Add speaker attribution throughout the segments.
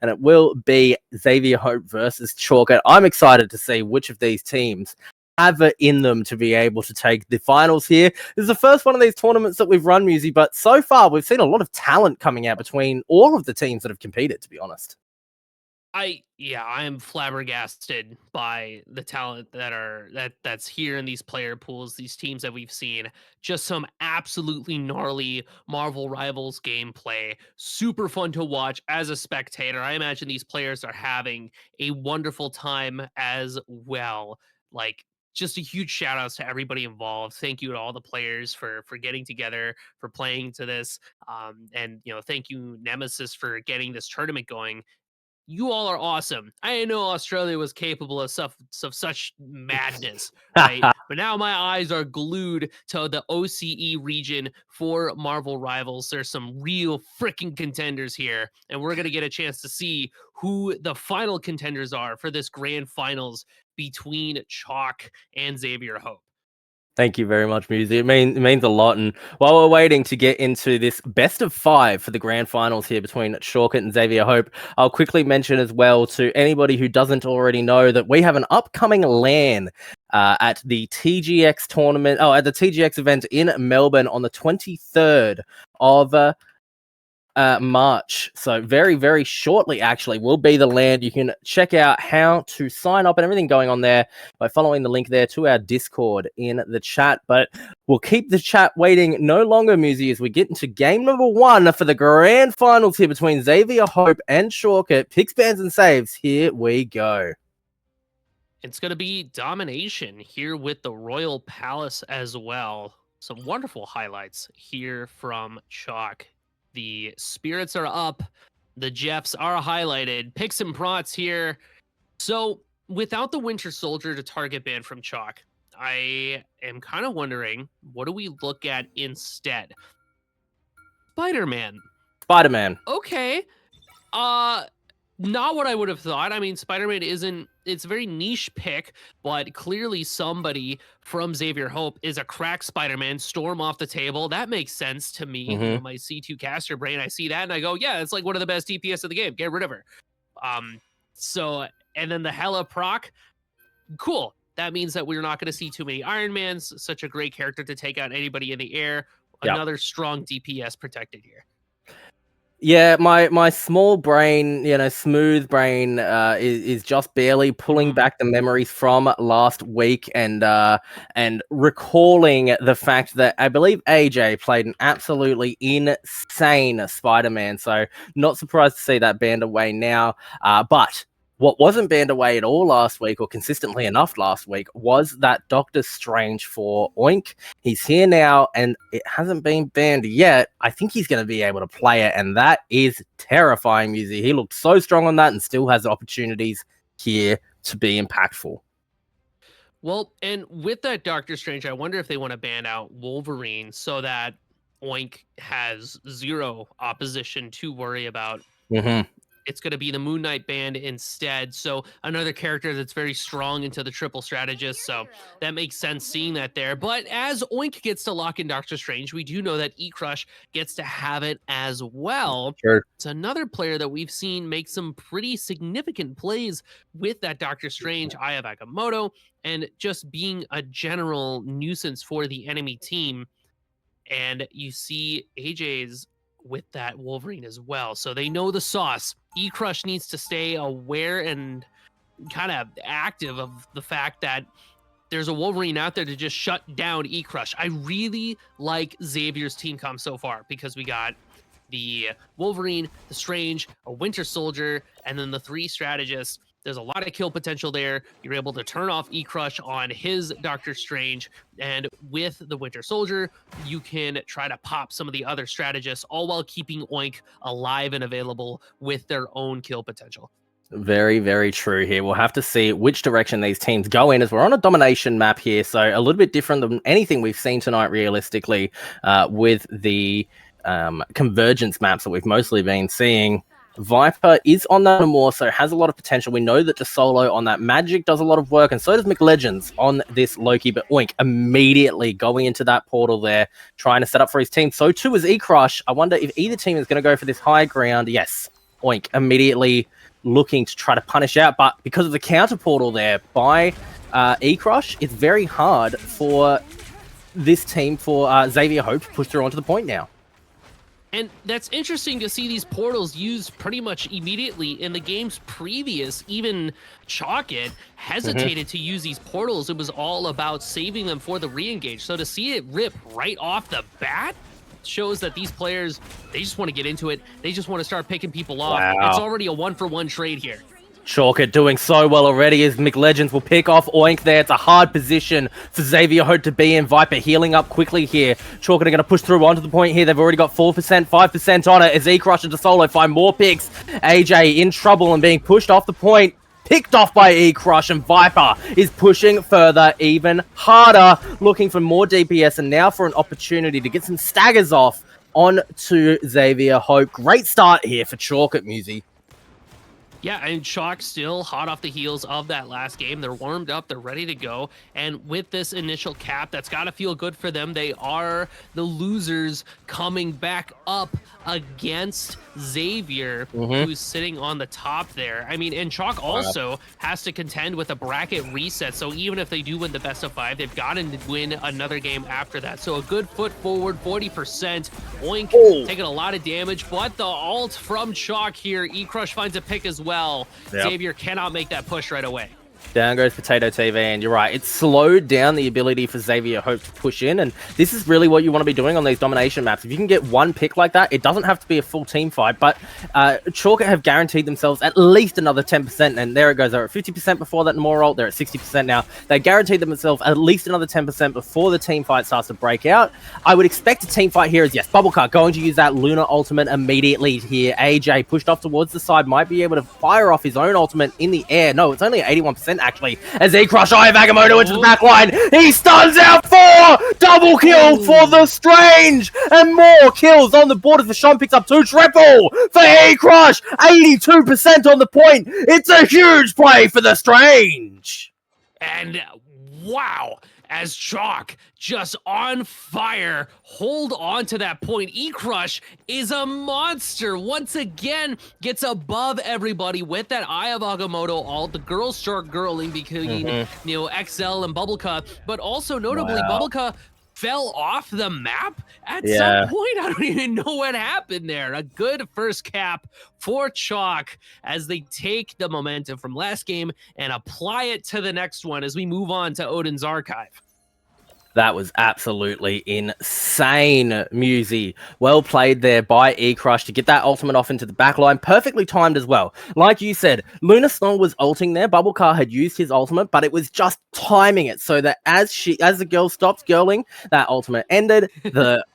Speaker 1: and it will be Zavier Hope versus Chalker. I'm excited to see which of these teams have it in them to be able to take the finals here. This is the first one of these tournaments that we've run, Musi, but so far we've seen a lot of talent coming out between all of the teams that have competed, to be honest.
Speaker 2: I am flabbergasted by the talent that's here in these player pools, these teams that we've seen. Just some absolutely gnarly Marvel Rivals gameplay. Super fun to watch as a spectator. I imagine these players are having a wonderful time as well. Like, just a huge shout outs to everybody involved. Thank you to all the players for getting together, for playing to this. And thank you, Nemesis, for getting this tournament going. You all are awesome. I didn't know Australia was capable of such madness, right? But now my eyes are glued to the OCE region for Marvel Rivals. There's some real freaking contenders here, and we're going to get a chance to see who the final contenders are for this grand finals between Chalk and Zavier Hope.
Speaker 1: Thank you very much, Musi. It means a lot. And while we're waiting to get into this best of 5 for the grand finals here between Chalk and Zavier Hope, I'll quickly mention as well to anybody who doesn't already know that we have an upcoming LAN at the TGX tournament, at the TGX event in Melbourne on the 23rd of March. So very, very shortly, actually, will be the LAN. You can check out how to sign up and everything going on there by following the link there to our Discord in the chat. But we'll keep the chat waiting no longer, Musi, as we get into game number 1 for the grand finals here between Zavier Hope and Chalk at Picks, Bans, and Saves. Here we go.
Speaker 2: It's going to be domination here with the Royal Palace as well. Some wonderful highlights here from Chalk. The spirits are up. The Jeffs are highlighted. Picks and prots here. So without the Winter Soldier to target ban from Chalk, I am kind of wondering, what do we look at instead? Spider-Man.
Speaker 1: Spider-Man.
Speaker 2: Okay. Not what I would have thought. I mean, Spider-Man it's a very niche pick, but clearly somebody from Zavier Hope is a crack Spider-Man, Storm off the table. That makes sense to me.
Speaker 1: Mm-hmm.
Speaker 2: My C2 caster brain, I see that and I go, yeah, it's like one of the best DPS of the game. Get rid of her. And then the Hella proc, cool. That means that we're not going to see too many Iron Mans. Such a great character to take out anybody in the air. Another strong DPS protected here.
Speaker 1: Yeah, my small brain, smooth brain, is just barely pulling back the memories from last week and recalling the fact that I believe AJ played an absolutely insane Spider-Man. So not surprised to see that banned away now. But what wasn't banned away at all last week, or consistently enough last week, was that Doctor Strange for Oink. He's here now, and it hasn't been banned yet. I think he's going to be able to play it, and that is terrifying, Musi. He looked so strong on that and still has opportunities here to be impactful.
Speaker 2: Well, and with that Doctor Strange, I wonder if they want to ban out Wolverine so that Oink has 0 opposition to worry about.
Speaker 1: Mm-hmm.
Speaker 2: It's going to be the Moon Knight band instead. So another character that's very strong into the triple strategist. So that makes sense seeing that there. But as Oink gets to lock in Doctor Strange, we do know that E-Crush gets to have it as well.
Speaker 1: Sure.
Speaker 2: It's another player that we've seen make some pretty significant plays with that Doctor Strange, Aya Agamotto, and just being a general nuisance for the enemy team. And you see AJ's with that Wolverine as well. So they know the sauce. E-Crush needs to stay aware and kind of active of the fact that there's a Wolverine out there to just shut down E-Crush. I really like Zavier's team comp so far because we got the Wolverine, the Strange, a Winter Soldier, and then the 3 strategists. There's a lot of kill potential there. You're able to turn off E-Crush on his Doctor Strange. And with the Winter Soldier, you can try to pop some of the other strategists, all while keeping Oink alive and available with their own kill potential.
Speaker 1: Very, very true here. We'll have to see which direction these teams go in, as we're on a domination map here. So a little bit different than anything we've seen tonight, realistically, with the convergence maps that we've mostly been seeing. Viper is on that more, so has a lot of potential. We know that DeSolo on that Magic does a lot of work, and so does McLegends on this Loki. But Oink immediately going into that portal there, trying to set up for his team. So too is E-Crush. I wonder if either team is going to go for this high ground. Yes, Oink immediately looking to try to punish out, but because of the counter portal there by E-Crush, it's very hard for this team, for Zavier Hope, to push through onto the point now.
Speaker 2: And that's interesting to see these portals used pretty much immediately. In the games previous, even Chalkit hesitated to use these portals. It was all about saving them for the re-engage. So to see it rip right off the bat shows that these players, they just want to get into it. They just want to start picking people off.
Speaker 1: Wow.
Speaker 2: It's already a 1-for-1 trade here.
Speaker 1: Chalkit doing so well already as McLegends will pick off Oink there. It's a hard position for Zavier Hope to be in. Viper healing up quickly here. Chalkit are going to push through onto the point here. They've already got 4%, 5% on it as E-Crush into solo find more picks. AJ in trouble and being pushed off the point. Picked off by E-Crush, and Viper is pushing further, even harder, looking for more DPS, and now for an opportunity to get some staggers off onto Zavier Hope. Great start here for Chalkit, Musi.
Speaker 2: Yeah, and Chalk still hot off the heels of that last game. They're warmed up, they're ready to go. And with this initial cap, that's got to feel good for them. They are the losers coming back up against Zavier, who's sitting on the top there. I mean, and Chalk also has to contend with a bracket reset. So even if they do win the best of 5, they've got to win another game after that. So a good foot forward, 40%. Oink taking a lot of damage, but the ult from Chalk here. E-Crush finds a pick as well. Zavier cannot make that push right away.
Speaker 1: Down goes Potato TV, and you're right. It slowed down the ability for Zavier Hope to push in, and this is really what you want to be doing on these domination maps. If you can get one pick like that, it doesn't have to be a full team fight, but Chalkit have guaranteed themselves at least another 10%, and there it goes. They're at 50% before that Nomura ult. They're at 60% now. They guaranteed themselves at least another 10% before the team fight starts to break out. I would expect a team fight here is, yes, Bubblecut going to use that Luna ultimate immediately here. AJ pushed off towards the side, might be able to fire off his own ultimate in the air. No, it's only at 81%. Actually, as E-Crush Eye of Agamotto into the back line. He stuns out 4! Double kill for the Strange! And more kills on the board as Vashon picks up 2. Triple for E-Crush! 82% on the point! It's a huge play for the Strange!
Speaker 2: And wow, as Chalk just on fire, hold on to that point. E-Crush is a monster. Once again, gets above everybody with that Eye of Agamotto. All the girls start girling between you know, XL and Bubblecut, but also notably Bubblecut fell off the map at some point. I don't even know what happened there. A good first cap for Chalk as they take the momentum from last game and apply it to the next one as we move on to Odin's Archive.
Speaker 1: That was absolutely insane, Musi. Well played there by E-Crush to get that ultimate off into the backline. Perfectly timed as well. Like you said, Luna Snow was ulting there. Bubblecar had used his ultimate, but it was just timing it so that as the girl stopped girling, that ultimate ended. The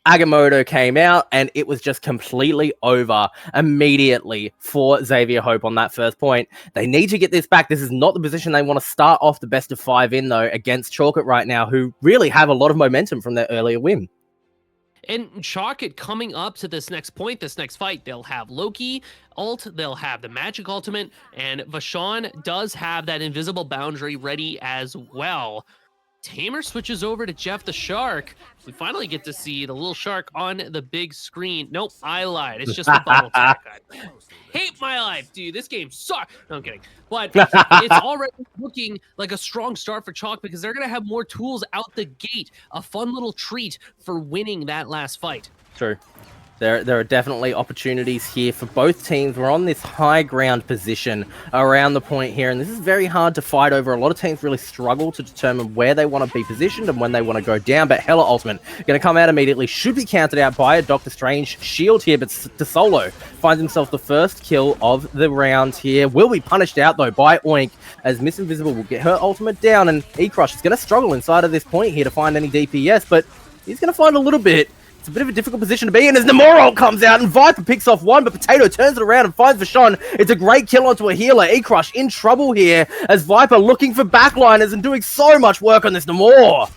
Speaker 1: Agamotto came out, and it was just completely over immediately for Zavier Hope on that first point. They need to get this back. This is not the position they want to start off the best of 5 in, though, against Chalkit right now, who really have a lot of momentum from their earlier win.
Speaker 2: And Chalkit coming up to this next point, this next fight, they'll have Loki ult, they'll have the magic ultimate, and Vashon does have that invisible boundary ready as well. Tamer switches over to Jeff the Shark. We finally get to see the little shark on the big screen. Nope, I lied. It's just the bubble tech. I hate my life, dude. This game sucks. No, I'm kidding. But it's already looking like a strong start for Chalk because they're going to have more tools out the gate. A fun little treat for winning that last fight.
Speaker 1: True. There are definitely opportunities here for both teams. We're on this high ground position around the point here, and this is very hard to fight over. A lot of teams really struggle to determine where they want to be positioned and when they want to go down, but Hella Ultimate going to come out immediately. Should be counted out by a Doctor Strange shield here, but DeSolo finds himself the first kill of the round here. Will be punished out, though, by Oink, as Miss Invisible will get her ultimate down, and E-Crush is going to struggle inside of this point here to find any DPS, but he's going to find a little bit. It's a bit of a difficult position to be in as Nomura comes out and Viper picks off 1, but Potato turns it around and finds Vashon. It's a great kill onto a healer. E-Crush in trouble here as Viper looking for backliners and doing so much work on this Nomura.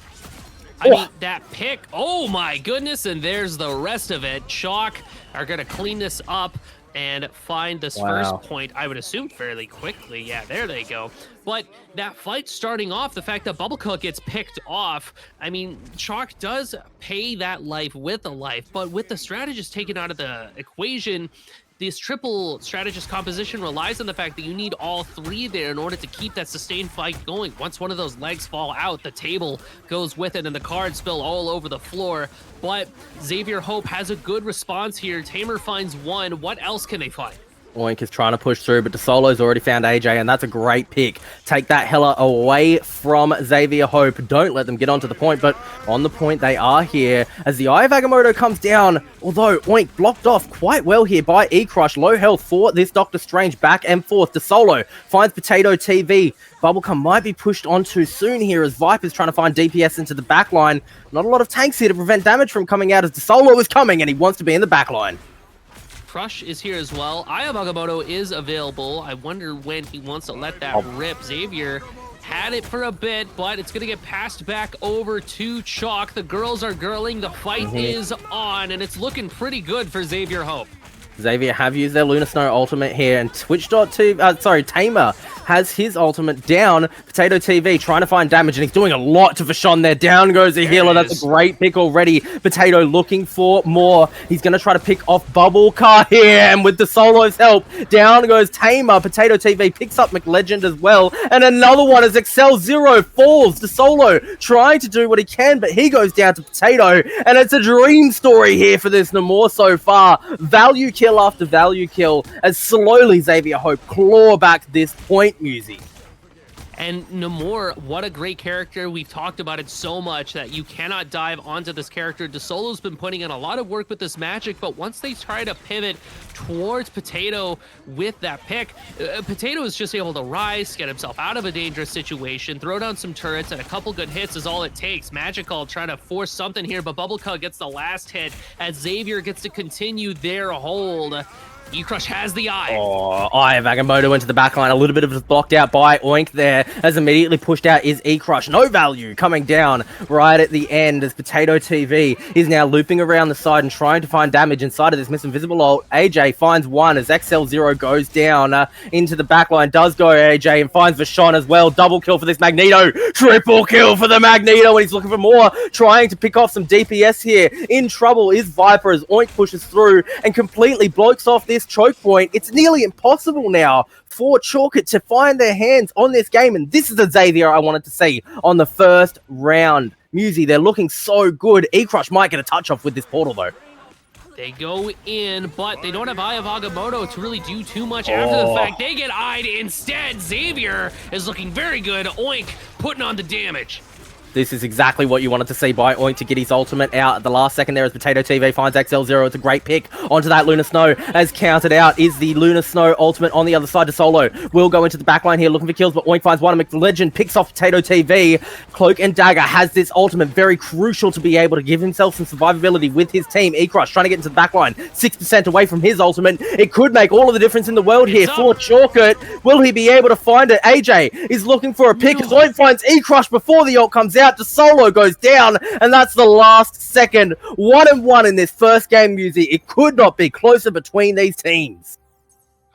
Speaker 2: I mean, that pick, oh my goodness, and there's the rest of it. Chalk are going to clean this up and find this first point, I would assume, fairly quickly. Yeah, there they go. But that fight starting off, the fact that Bubblecook gets picked off, I mean, Chalk does pay that life with a life, but with the strategist taken out of the equation, this triple strategist composition relies on the fact that you need all three there in order to keep that sustained fight going. Once one of those legs fall out, the table goes with it and the cards spill all over the floor. But Zavier Hope has a good response here. Tamer finds one. What else can they find?
Speaker 1: Oink is trying to push through, but DeSolo's already found AJ, and that's a great pick. Take that Hella away from Zavier Hope. Don't let them get onto the point, but on the point they are here. As the Eye of Agamotto comes down, although Oink blocked off quite well here by E-Crush. Low health for this Doctor Strange, back and forth. DeSolo finds Potato TV. Bubblegum might be pushed on too soon here as Viper's trying to find DPS into the backline. Not a lot of tanks here to prevent damage from coming out as DeSolo is coming, and he wants to be in the backline.
Speaker 2: Crush is here as well. Eye of Agamotto is available. I wonder when he wants to let that rip. Zavier had it for a bit, but it's going to get passed back over to Chalk. The girls are girling. The fight is on, and it's looking pretty good for Zavier Hope.
Speaker 1: Zavier have used their Lunar Snow ultimate here, and Tamer has his ultimate down. Potato TV trying to find damage, and he's doing a lot to Vashon there. Down goes the healer. That's a great pick already. Potato looking for more. He's going to try to pick off Bubble Car here, and with DeSolo's help, down goes Tamer. Potato TV picks up McLegend as well, and another one as Excel Zero falls. DeSolo trying to do what he can, but he goes down to Potato, and it's a dream story here for this Namor so far. Value kill after value kill as slowly Zavier Hope claw back this point, Musi.
Speaker 2: And Namor, what a great character. We've talked about it so much that you cannot dive onto this character. DeSolo's been putting in a lot of work with this magic, but once they try to pivot towards Potato with that pick, Potato is just able to rise, get himself out of a dangerous situation, throw down some turrets, and a couple good hits is all it takes. Magical trying to force something here, but Bubblecug gets the last hit as Zavier gets to continue their hold. E-Crush has the eye.
Speaker 1: Oh, Eye of Agamotto into the backline. A little bit of it blocked out by Oink there. As immediately pushed out is E-Crush. No value coming down right at the end as Potato TV is now looping around the side and trying to find damage inside of this Miss Invisible ult. AJ finds one as XL0 goes down into the backline. Does go AJ and finds Vashon as well. Double kill for this Magneto. Triple kill for the Magneto, and he's looking for more. Trying to pick off some DPS here. In trouble is Viper as Oink pushes through and completely blokes off this choke point. It's nearly impossible now for Chalkit to find their hands on this game, and this is the Zavier I wanted to see on the first round. Musi, they're looking so good. E-Crush might get a touch off with this portal though.
Speaker 2: They go in, but they don't have Eye of Agamotto to really do too much after the fact. They get eyed instead. Zavier is looking very good. Oink putting on the damage.
Speaker 1: This is exactly what you wanted to see by Oink to get his ultimate out at the last second there as Potato TV finds XL0. It's a great pick onto that Lunar Snow. As counted out is the Lunar Snow ultimate on the other side. DeSolo will go into the backline here looking for kills, but Oink finds one. McLegend picks off Potato TV. Cloak and Dagger has this ultimate, very crucial to be able to give himself some survivability with his team. E-Crush trying to get into the backline, 6% away from his ultimate. It could make all of the difference in the world here for Chalkit. Will he be able to find it? AJ is looking for a pick. Oink finds E-Crush before the ult comes out. DeSolo goes down, and that's the last second. 1-1 in this first game, Musi. It could not be closer between these teams.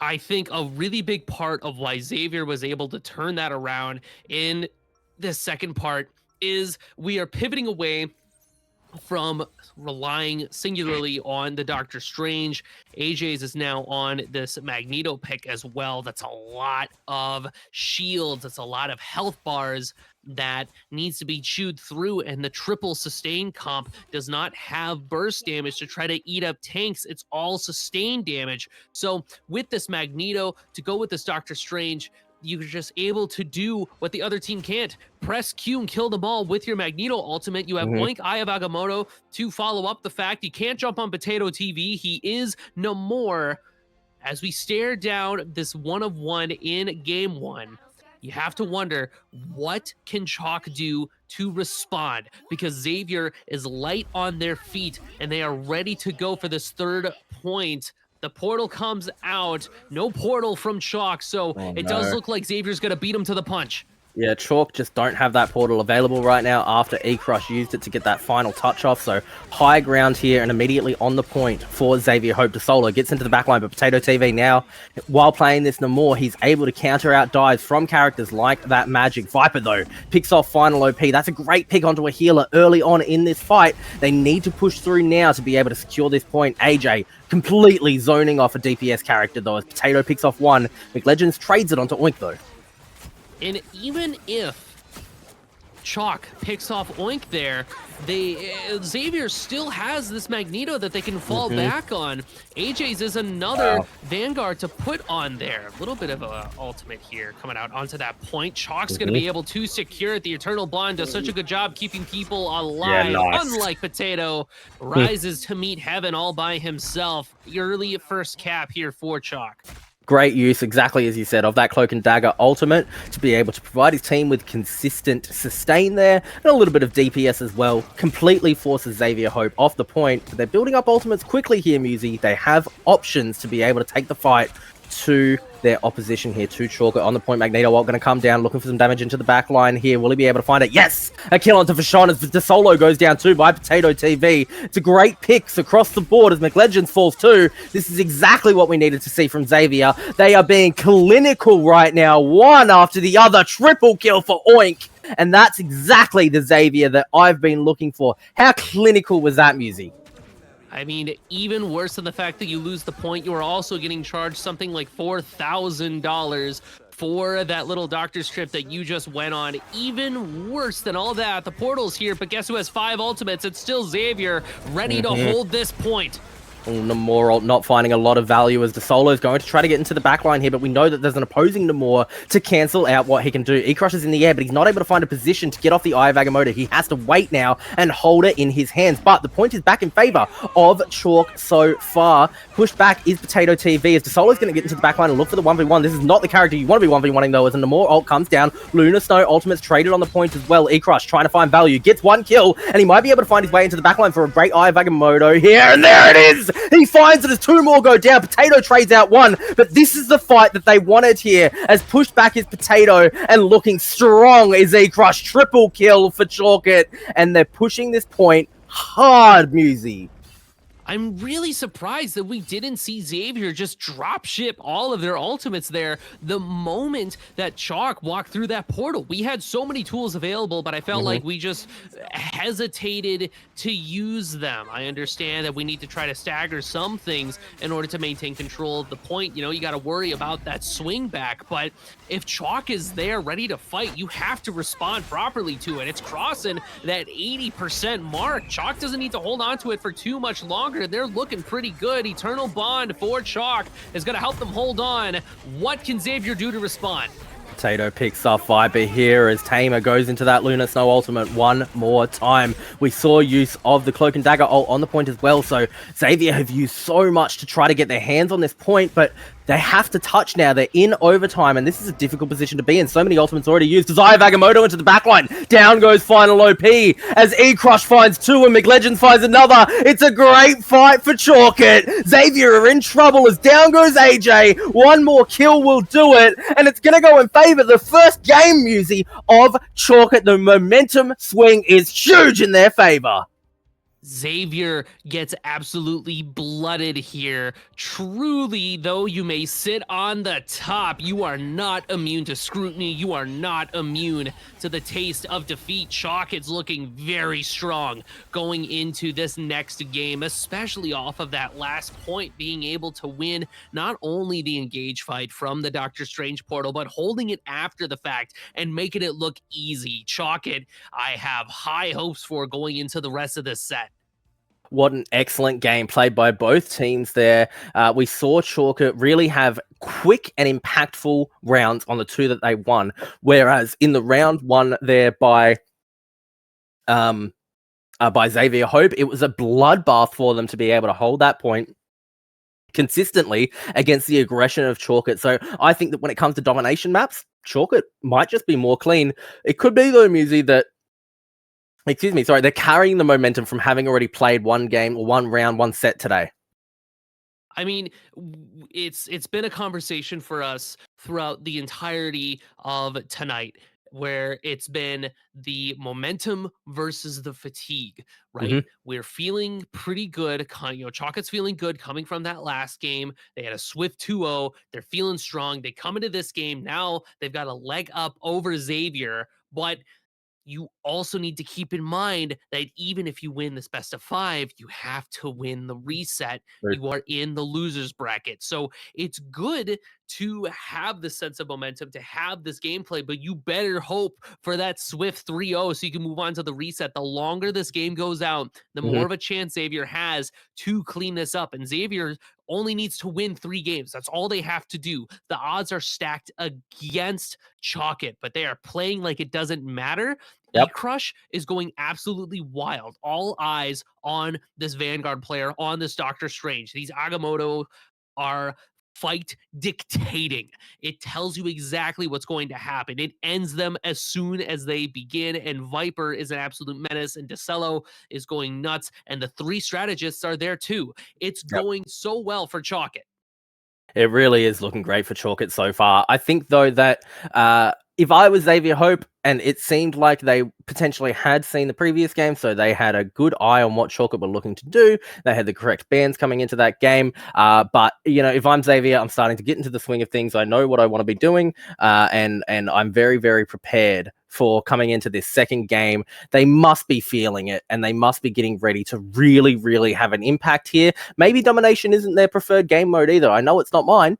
Speaker 2: I think a really big part of why Zavier was able to turn that around in this second part is we are pivoting away from relying singularly on the Doctor Strange. AJ's is now on this Magneto pick as well. That's a lot of shields. That's a lot of health bars that needs to be chewed through, and the triple sustain comp does not have burst damage to try to eat up tanks. It's all sustain damage. So with this Magneto to go with this Doctor Strange, you're just able to do what the other team can't. Press Q and kill them all with your Magneto ultimate. You have Oink, Eye of Agamotto to follow up the fact you can't jump on Potato TV. He is no more. As we stare down this 1-of-1 in game one, you have to wonder, what can Chalk do to respond? Because Zavier is light on their feet and they are ready to go for this third point. The portal comes out. No portal from Chalk, so it does look like Zavier's going to beat him to the punch.
Speaker 1: Yeah, Chalk just don't have that portal available right now after E-Crush used it to get that final touch off. So high ground here and immediately on the point for Zavier. Hope to solo. Gets into the backline, but Potato TV now, while playing this Namor, he's able to counter out dives from characters like that Magic. Viper, though, picks off final OP. That's a great pick onto a healer early on in this fight. They need to push through now to be able to secure this point. AJ completely zoning off a DPS character, though, as Potato picks off one. McLegends trades it onto Oink, though.
Speaker 2: And even if Chalk picks off Oink there, Zavier still has this Magneto that they can fall back on. AJ's is another Vanguard to put on there. A little bit of a ultimate here coming out onto that point. Chalk's going to be able to secure it. The Eternal Bond does such a good job keeping people alive.
Speaker 1: Yeah, nice.
Speaker 2: Unlike Potato, rises to meet heaven all by himself. Early first cap here for Chalk.
Speaker 1: Great use, exactly as you said, of that Cloak and Dagger ultimate to be able to provide his team with consistent sustain there and a little bit of DPS as well. Completely forces Zavier Hope off the point, but they're building up ultimates quickly here, Musi. They have options to be able to take the fight to their opposition here. To Chalker on the point. Magneto going to come down, looking for some damage into the back line here. Will he be able to find it? Yes! A kill onto Vashon as the solo goes down too by Potato TV. It's a great picks across the board as McLegends falls too. This is exactly what we needed to see from Zavier. They are being clinical right now, one after the other. Triple kill for Oink. And that's exactly the Zavier that I've been looking for. How clinical was that, Musi?
Speaker 2: I mean, even worse than the fact that you lose the point, you are also getting charged something like $4,000 for that little doctor's trip that you just went on. Even worse than all that, the portal's here, but guess who has 5 ultimates? It's still Zavier, ready to hold this point.
Speaker 1: Namor not finding a lot of value as the solo is going to try to get into the backline here, but we know that there's an opposing Namor to cancel out what he can do. E-Crush is in the air, but he's not able to find a position to get off the Eye of Agamotto. He has to wait now and hold it in his hands, but the point is back in favor of Chalk so far. Pushed back is Potato TV as the solo is going to get into the backline and look for the 1v1. This is not the character you want to be 1v1ing though, as the Namor ult comes down. Lunar Snow ultimates traded on the point as well. E-Crush trying to find value, gets one kill, and he might be able to find his way into the backline for a great Eye of Agamotto here, and there it is! He finds it as 2 more go down. Potato trades out 1, but this is the fight that they wanted here, as pushed back is Potato, and looking strong is E-Crush. Triple kill for Chalkit, and they're pushing this point hard, Musi.
Speaker 2: I'm really surprised that we didn't see Zavier just drop ship all of their ultimates there the moment that Chalk walked through that portal. We had so many tools available, but I felt like we just hesitated to use them. I understand that we need to try to stagger some things in order to maintain control of the point. You know, you got to worry about that swing back, but if Chalk is there ready to fight, you have to respond properly to it. It's crossing that 80% mark. Chalk doesn't need to hold on to it for too much longer. They're looking pretty good. Eternal Bond for Chalk is going to help them hold on. What can Zavier do to respond?
Speaker 1: Potato picks off Viper here as Tamer goes into that Lunar Snow ultimate one more time. We saw use of the Cloak and Dagger ult on the point as well, so Zavier have used so much to try to get their hands on this point, but they have to touch now. They're in overtime, and this is a difficult position to be in. So many ultimates already used. Desire of Agamotto into the backline. Down goes final OP as E-Crush finds 2 and McLegends finds another. It's a great fight for Chalkit. Zavier are in trouble as down goes AJ. 1 more kill will do it, and it's going to go in favor. The first game, Musi, of Chalkit. The momentum swing is huge in their favor.
Speaker 2: Zavier gets absolutely blooded here. Truly, though you may sit on the top, you are not immune to scrutiny. You are not immune to the taste of defeat. Chalk is looking very strong going into this next game, especially off of that last point, being able to win not only the engage fight from the Doctor Strange portal, but holding it after the fact and making it look easy. Chalk it, I have high hopes for going into the rest of this set.
Speaker 1: What an excellent game played by both teams there. We saw Chalker really have quick and impactful rounds on the 2 that they won, whereas in the round 1 there by Zavier Hope, it was a bloodbath for them to be able to hold that point consistently against the aggression of Chalkit. So I think that when it comes to domination maps, Chalkit might just be more clean. It could be though, Musi, that they're carrying the momentum from having already played 1 game or 1 round, 1 set today.
Speaker 2: I mean, it's been a conversation for us throughout the entirety of tonight. where it's been the momentum versus the fatigue, right?
Speaker 1: Hmm.
Speaker 2: We're feeling pretty good. Chalkett's feeling good coming from that last game. They had a swift 2-0. They're feeling strong. They come into this game. Now they've got a leg up over Zavier, but you also need to keep in mind that even if you win this best of 5, you have to win the reset. You are in the losers bracket. So it's good to have the sense of momentum, to have this gameplay, but you better hope for that swift 3-0 so you can move on to the reset. The longer this game goes out, the
Speaker 1: Hmm.
Speaker 2: more of a chance Xavier has to clean this up. And Xavier only needs to win 3 games. That's all they have to do. The odds are stacked against Chalkett, but they are playing like it doesn't matter.
Speaker 1: Yep.
Speaker 2: E-Crush is going absolutely wild. All eyes on this Vanguard player, on this Doctor Strange. These Agamotto are fight dictating. It tells you exactly what's going to happen. It ends them as soon as they begin, and Viper is an absolute menace, and DeCello is going nuts, and the 3 strategists are there too. It's
Speaker 1: Yep.
Speaker 2: going so well for Chalkett.
Speaker 1: It really is looking great for Chalkett so far. I think, though, that if I was Xavier Hope, and it seemed like they potentially had seen the previous game, so they had a good eye on what Chalkett were looking to do. They had the correct bands coming into that game. But, if I'm Xavier, I'm starting to get into the swing of things. I know what I want to be doing, and I'm very, very prepared for coming into this second game. They must be feeling it, and they must be getting ready to really, really have an impact here. Maybe domination isn't their preferred game mode either. I know it's not mine.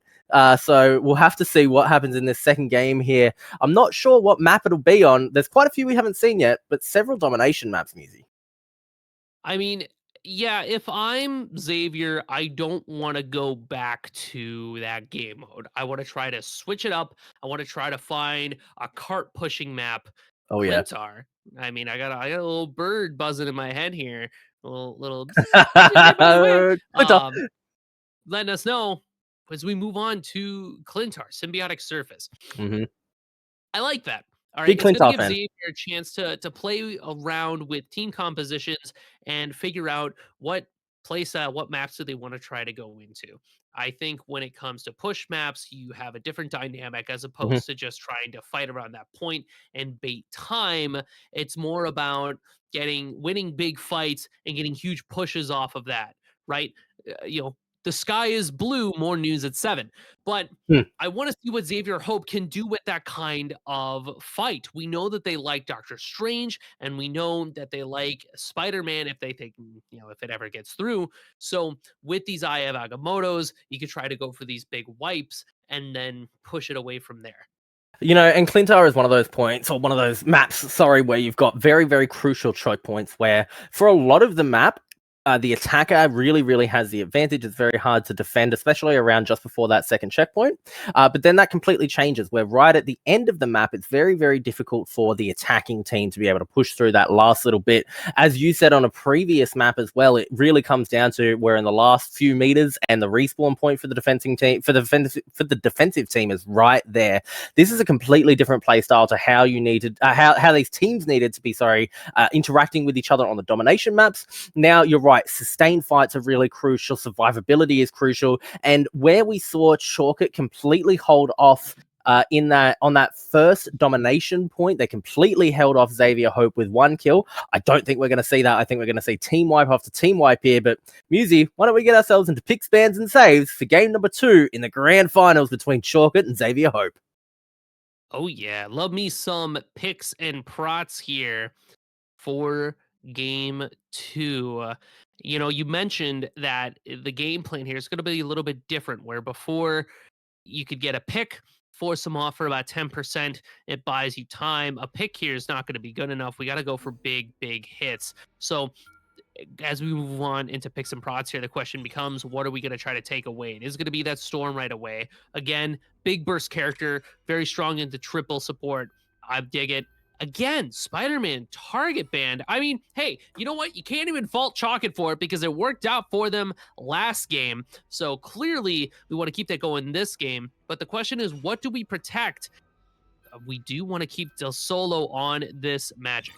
Speaker 1: So we'll have to see what happens in this second game here. I'm not sure what map it'll be on. There's quite a few we haven't seen yet, but several domination maps, Musi.
Speaker 2: I mean, yeah, if I'm Xavier, I don't want to go back to that game mode. I want to try to switch it up. I want to try to find a cart pushing map.
Speaker 1: Oh, yeah.
Speaker 2: Clintar. I mean, I got a little bird buzzing in my head here. A little by the way.
Speaker 1: Twitter.
Speaker 2: Letting us know as we move on to Clintar, symbiotic surface.
Speaker 1: Hmm.
Speaker 2: I like that. All right,
Speaker 1: Big
Speaker 2: it's going to
Speaker 1: Clintar
Speaker 2: give
Speaker 1: fan.
Speaker 2: Xavier a chance to play around with team compositions and figure out what maps do they want to try to go into. I think when it comes to push maps, you have a different dynamic as
Speaker 1: Hmm.
Speaker 2: opposed to just trying to fight around that point and bait time. It's more about winning big fights and getting huge pushes off of that, right? The sky is blue. More news at 7, but
Speaker 1: Hmm.
Speaker 2: I want to see what Xavier Hope can do with that kind of fight. We know that they like Doctor Strange, and we know that they like Spider-Man if they think, if it ever gets through. So with these Eye of Agamottos, you could try to go for these big wipes and then push it away from there.
Speaker 1: And Clintar is one of those points, or one of those maps, sorry, where you've got very, very crucial choke points where for a lot of the map, the attacker really, really has the advantage. It's very hard to defend, especially around just before that second checkpoint. But then that completely changes, where right at the end of the map, it's very, very difficult for the attacking team to be able to push through that last little bit. As you said on a previous map as well, it really comes down to where in the last few meters, and the respawn point for the defending team, for the defensive team, is right there. This is a completely different play style to how you needed, how these teams needed to be, interacting with each other on the domination maps. Now you're right, sustained fights are really crucial, survivability is crucial, and where we saw Chalkett completely hold off on that first domination point, they completely held off Xavier Hope with 1 kill. I don't think we're going to see that. I think we're going to see team wipe after team wipe here. But Musi, why don't we get ourselves into picks, bans, and saves for game number 2 in the grand finals between Chalkett and Xavier Hope?
Speaker 2: Oh yeah, love me some picks and prots here for game 2. You mentioned that the game plan here is going to be a little bit different, where before you could get a pick, force them off for about 10%. It buys you time. A pick here is not going to be good enough. We got to go for big, big hits. So as we move on into picks and prods here, the question becomes, what are we going to try to take away? It is going to be that Storm right away. Again, big burst character, very strong into triple support. I dig it. Again, Spider-Man target band. I mean, hey, you know what? You can't even fault Chalkett for it because it worked out for them last game. So clearly, we want to keep that going this game. But the question is, what do we protect? We do want to keep Del Solo on this magic.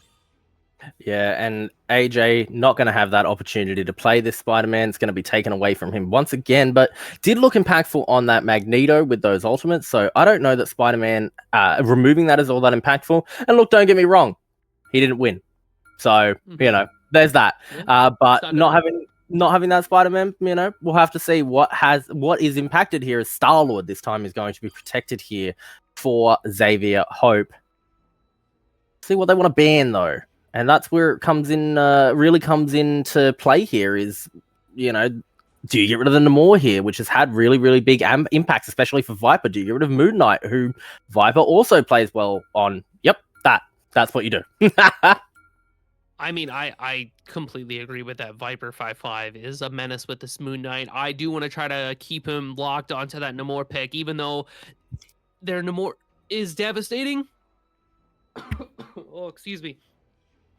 Speaker 1: Yeah, and AJ not going to have that opportunity to play this Spider-Man. It's going to be taken away from him once again, but did look impactful on that Magneto with those ultimates. So I don't know that Spider-Man removing that is all that impactful. And look, don't get me wrong, he didn't win. So, there's that. But not having that Spider-Man, we'll have to see what is impacted here as Star-Lord this time is going to be protected here for Zavier Hope. See what they want to ban though. And that's where it comes in, really comes into play here is, do you get rid of the Namor here, which has had really, really big impacts, especially for Viper? Do you get rid of Moon Knight, who Viper also plays well on? Yep, that's what you do.
Speaker 2: I mean, I completely agree with that. Viper 5/5 is a menace with this Moon Knight. I do want to try to keep him locked onto that Namor pick, even though their Namor is devastating. Oh, excuse me.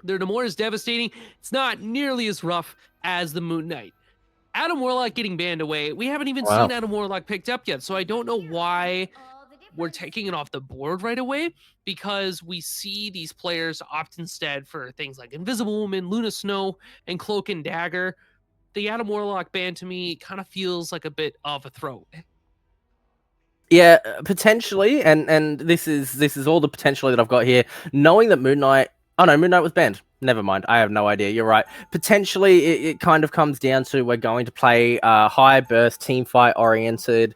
Speaker 2: Their Namor is devastating. It's not nearly as rough as the Moon Knight. Adam Warlock getting banned away. We haven't even seen Adam Warlock picked up yet, so I don't know why we're taking it off the board right away, because we see these players opt instead for things like Invisible Woman, Luna Snow, and Cloak and Dagger. The Adam Warlock ban to me kind of feels like a bit of a throwaway.
Speaker 1: Yeah, potentially, and this is all the potentially that I've got here. Knowing that Moon Knight, Moon Knight was banned. Never mind, I have no idea. You're right. Potentially, it kind of comes down to we're going to play high burst, team fight oriented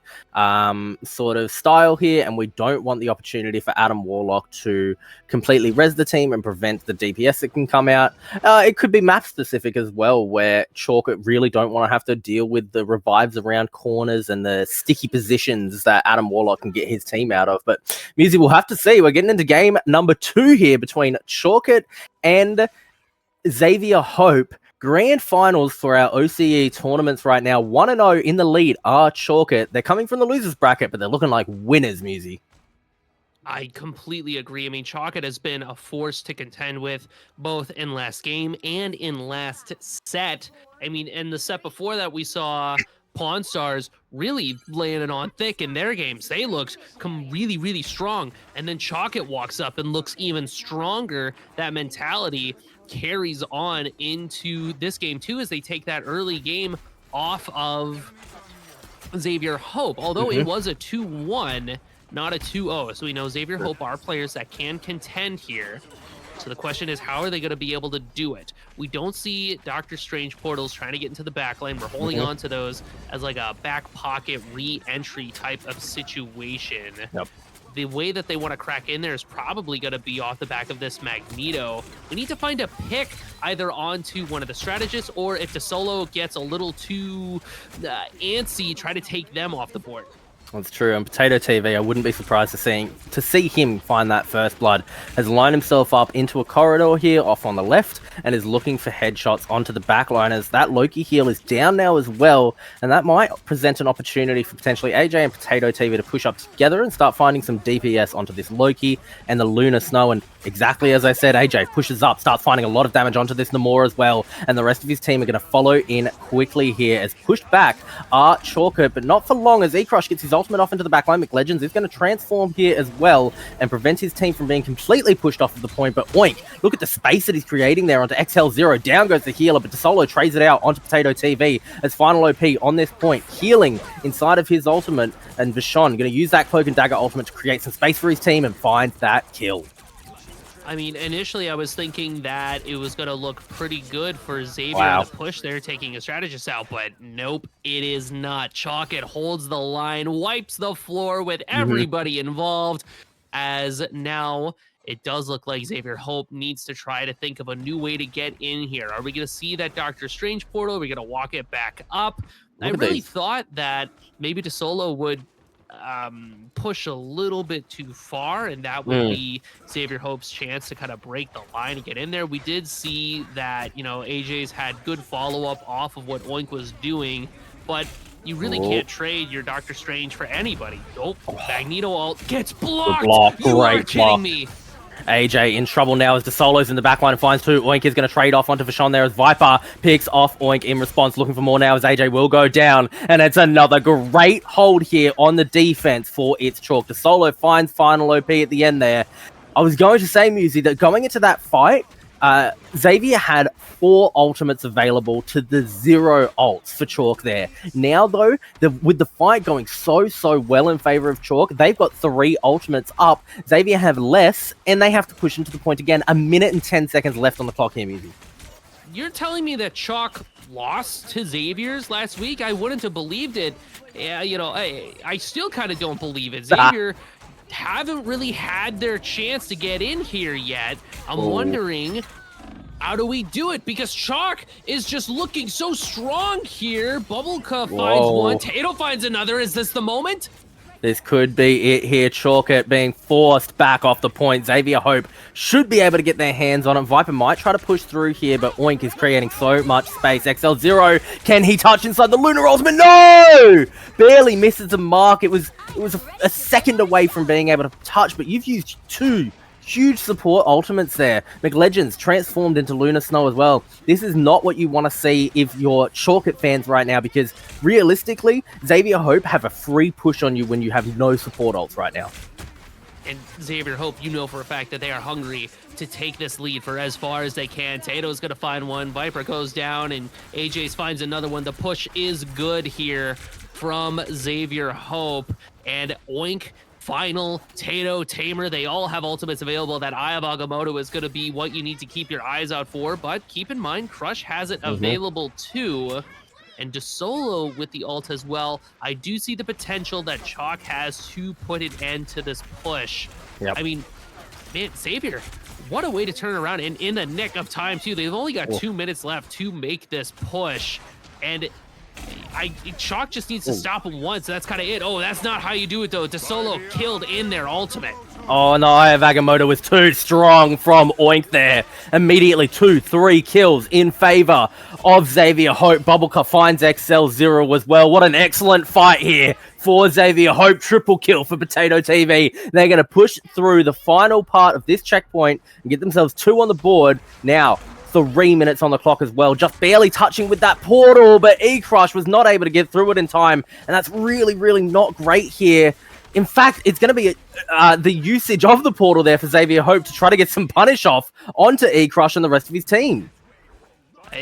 Speaker 1: sort of style here, and we don't want the opportunity for Adam Warlock to completely res the team and prevent the DPS that can come out. It could be map specific as well, where Chalk really don't want to have to deal with the revives around corners and the sticky positions that Adam Warlock can get his team out of. But Musi, we'll have to see. We're getting into game number 2 here between Chalkit and Zavier Hope. Grand finals for our OCE tournaments right now. 1-0 in the lead are Chalkit. They're coming from the losers bracket, but they're looking like winners, Musi.
Speaker 2: I completely agree. I mean, Chalkit has been a force to contend with both in last game and in last set. I mean, in the set before that, we saw Pawn Stars really laying it on thick in their games. They looked really, really strong. And then Chalkit walks up and looks even stronger. That mentality carries on into this game too, as they take that early game off of Zavier Hope. Although it was a 2-1, not a 2-0. So we know Zavier Hope are players that can contend here. So the question is, how are they going to be able to do it? We don't see Doctor Strange portals trying to get into the backline. We're holding on to those as like a back pocket re-entry type of situation.
Speaker 1: Yep.
Speaker 2: The way that they want to crack in there is probably going to be off the back of this Magneto. We need to find a pick either onto one of the strategists, or if the solo gets a little too antsy, try to take them off the board.
Speaker 1: That's true. And Potato TV, I wouldn't be surprised to see him find that first blood. Has lined himself up into a corridor here off on the left and is looking for headshots onto the backliners. That Loki heal is down now as well, and that might present an opportunity for potentially AJ and Potato TV to push up together and start finding some DPS onto this Loki and the Luna Snow. And exactly as I said, AJ pushes up, starts finding a lot of damage onto this Namor as well, and the rest of his team are going to follow in quickly here. As pushed back are Chalkit, but not for long, as E-Crush gets his ultimate off into the backline. McLegends is going to transform here as well and prevent his team from being completely pushed off of the point. But oink, look at the space that he's creating there onto XL0. Down goes the healer, but DeSolo trades it out onto Potato TV as final OP on this point, healing inside of his ultimate. And Vashon going to use that Cloak and Dagger ultimate to create some space for his team and find that kill.
Speaker 2: I mean, initially I was thinking that it was going to look pretty good for Zavier to push there, taking a strategist out, but nope, it is not. Chalkit holds the line, wipes the floor with everybody involved, as now it does look like Zavier Hope needs to try to think of a new way to get in here. Are we going to see that Doctor Strange portal? Are we going to walk it back up? I really thought that maybe DeSolo would push a little bit too far, and that would be Zavier Hope's chance to kind of break the line and get in there. We did see that, AJ's had good follow-up off of what Oink was doing, but you really can't trade your Doctor Strange for anybody. Magneto ult gets blocked. You are kidding me.
Speaker 1: AJ in trouble now as DeSolo's in the backline and finds 2. Oink is going to trade off onto Vashon there as Viper picks off Oink in response, looking for more now as AJ will go down. And it's another great hold here on the defense for its Chalk. DeSolo finds final OP at the end there. I was going to say, Musi, that going into that fight, Zavier had 4 ultimates available to the 0 ults for Chalk there. Now, though, with the fight going so well in favor of Chalk, they've got 3 ultimates up. Zavier have less, and they have to push into the point again. 1 minute and 10 seconds left on the clock here, Muzi.
Speaker 2: You're telling me that Chalk lost to Zavier's last week? I wouldn't have believed it. Yeah, you know, I still kind of don't believe it. Zavier haven't really had their chance to get in here yet. I'm wondering, how do we do it? Because Chalk is just looking so strong here. Bubblecup finds one. Tato finds another. Is this the moment?
Speaker 1: This could be it here. Chalkit being forced back off the point. Zavier Hope should be able to get their hands on it. Viper might try to push through here, but Oink is creating so much space. XL0, can he touch inside the Lunar Ultimate? No! Barely misses the mark. It was a second away from being able to touch, but you've used 2 huge support ultimates there. McLegends transformed into Lunar Snow as well. This is not what you want to see if you're Chalkit fans right now, because realistically, Zavier Hope have a free push on you when you have no support ults right now.
Speaker 2: And Zavier Hope, you know for a fact that they are hungry to take this lead for as far as they can. Tato's going to find one. Viper goes down, and AJ's finds another one. The push is good here from Zavier Hope. And Oink, Final, Tato, Tamer, they all have ultimates available. That Eye of Agamotto is going to be what you need to keep your eyes out for, but keep in mind, Crush has it available too. And DeSolo with the ult as well. I do see the potential that Chalk has to put an end to this push. I mean, man, Zavier, what a way to turn around, and in the nick of time too. They've only got 2 minutes left to make this push, and Chalk just needs to stop him once. That's kind of it. Oh, that's not how you do it, though. DeSolo killed in their ultimate.
Speaker 1: Oh, no, Agamotto was too strong from Oink there. Immediately 2-3 kills in favor of Zavier Hope. Bubblecup finds XL0 as well. What an excellent fight here for Zavier Hope. Triple kill for Potato TV. They're going to push through the final part of this checkpoint and get themselves 2 on the board. Now, 3 minutes on the clock as well, just barely touching with that portal, but E-Crush was not able to get through it in time, and that's really not great here. In fact, it's going to be the usage of the portal there for Zavier Hope to try to get some punish off onto E-Crush and the rest of his team.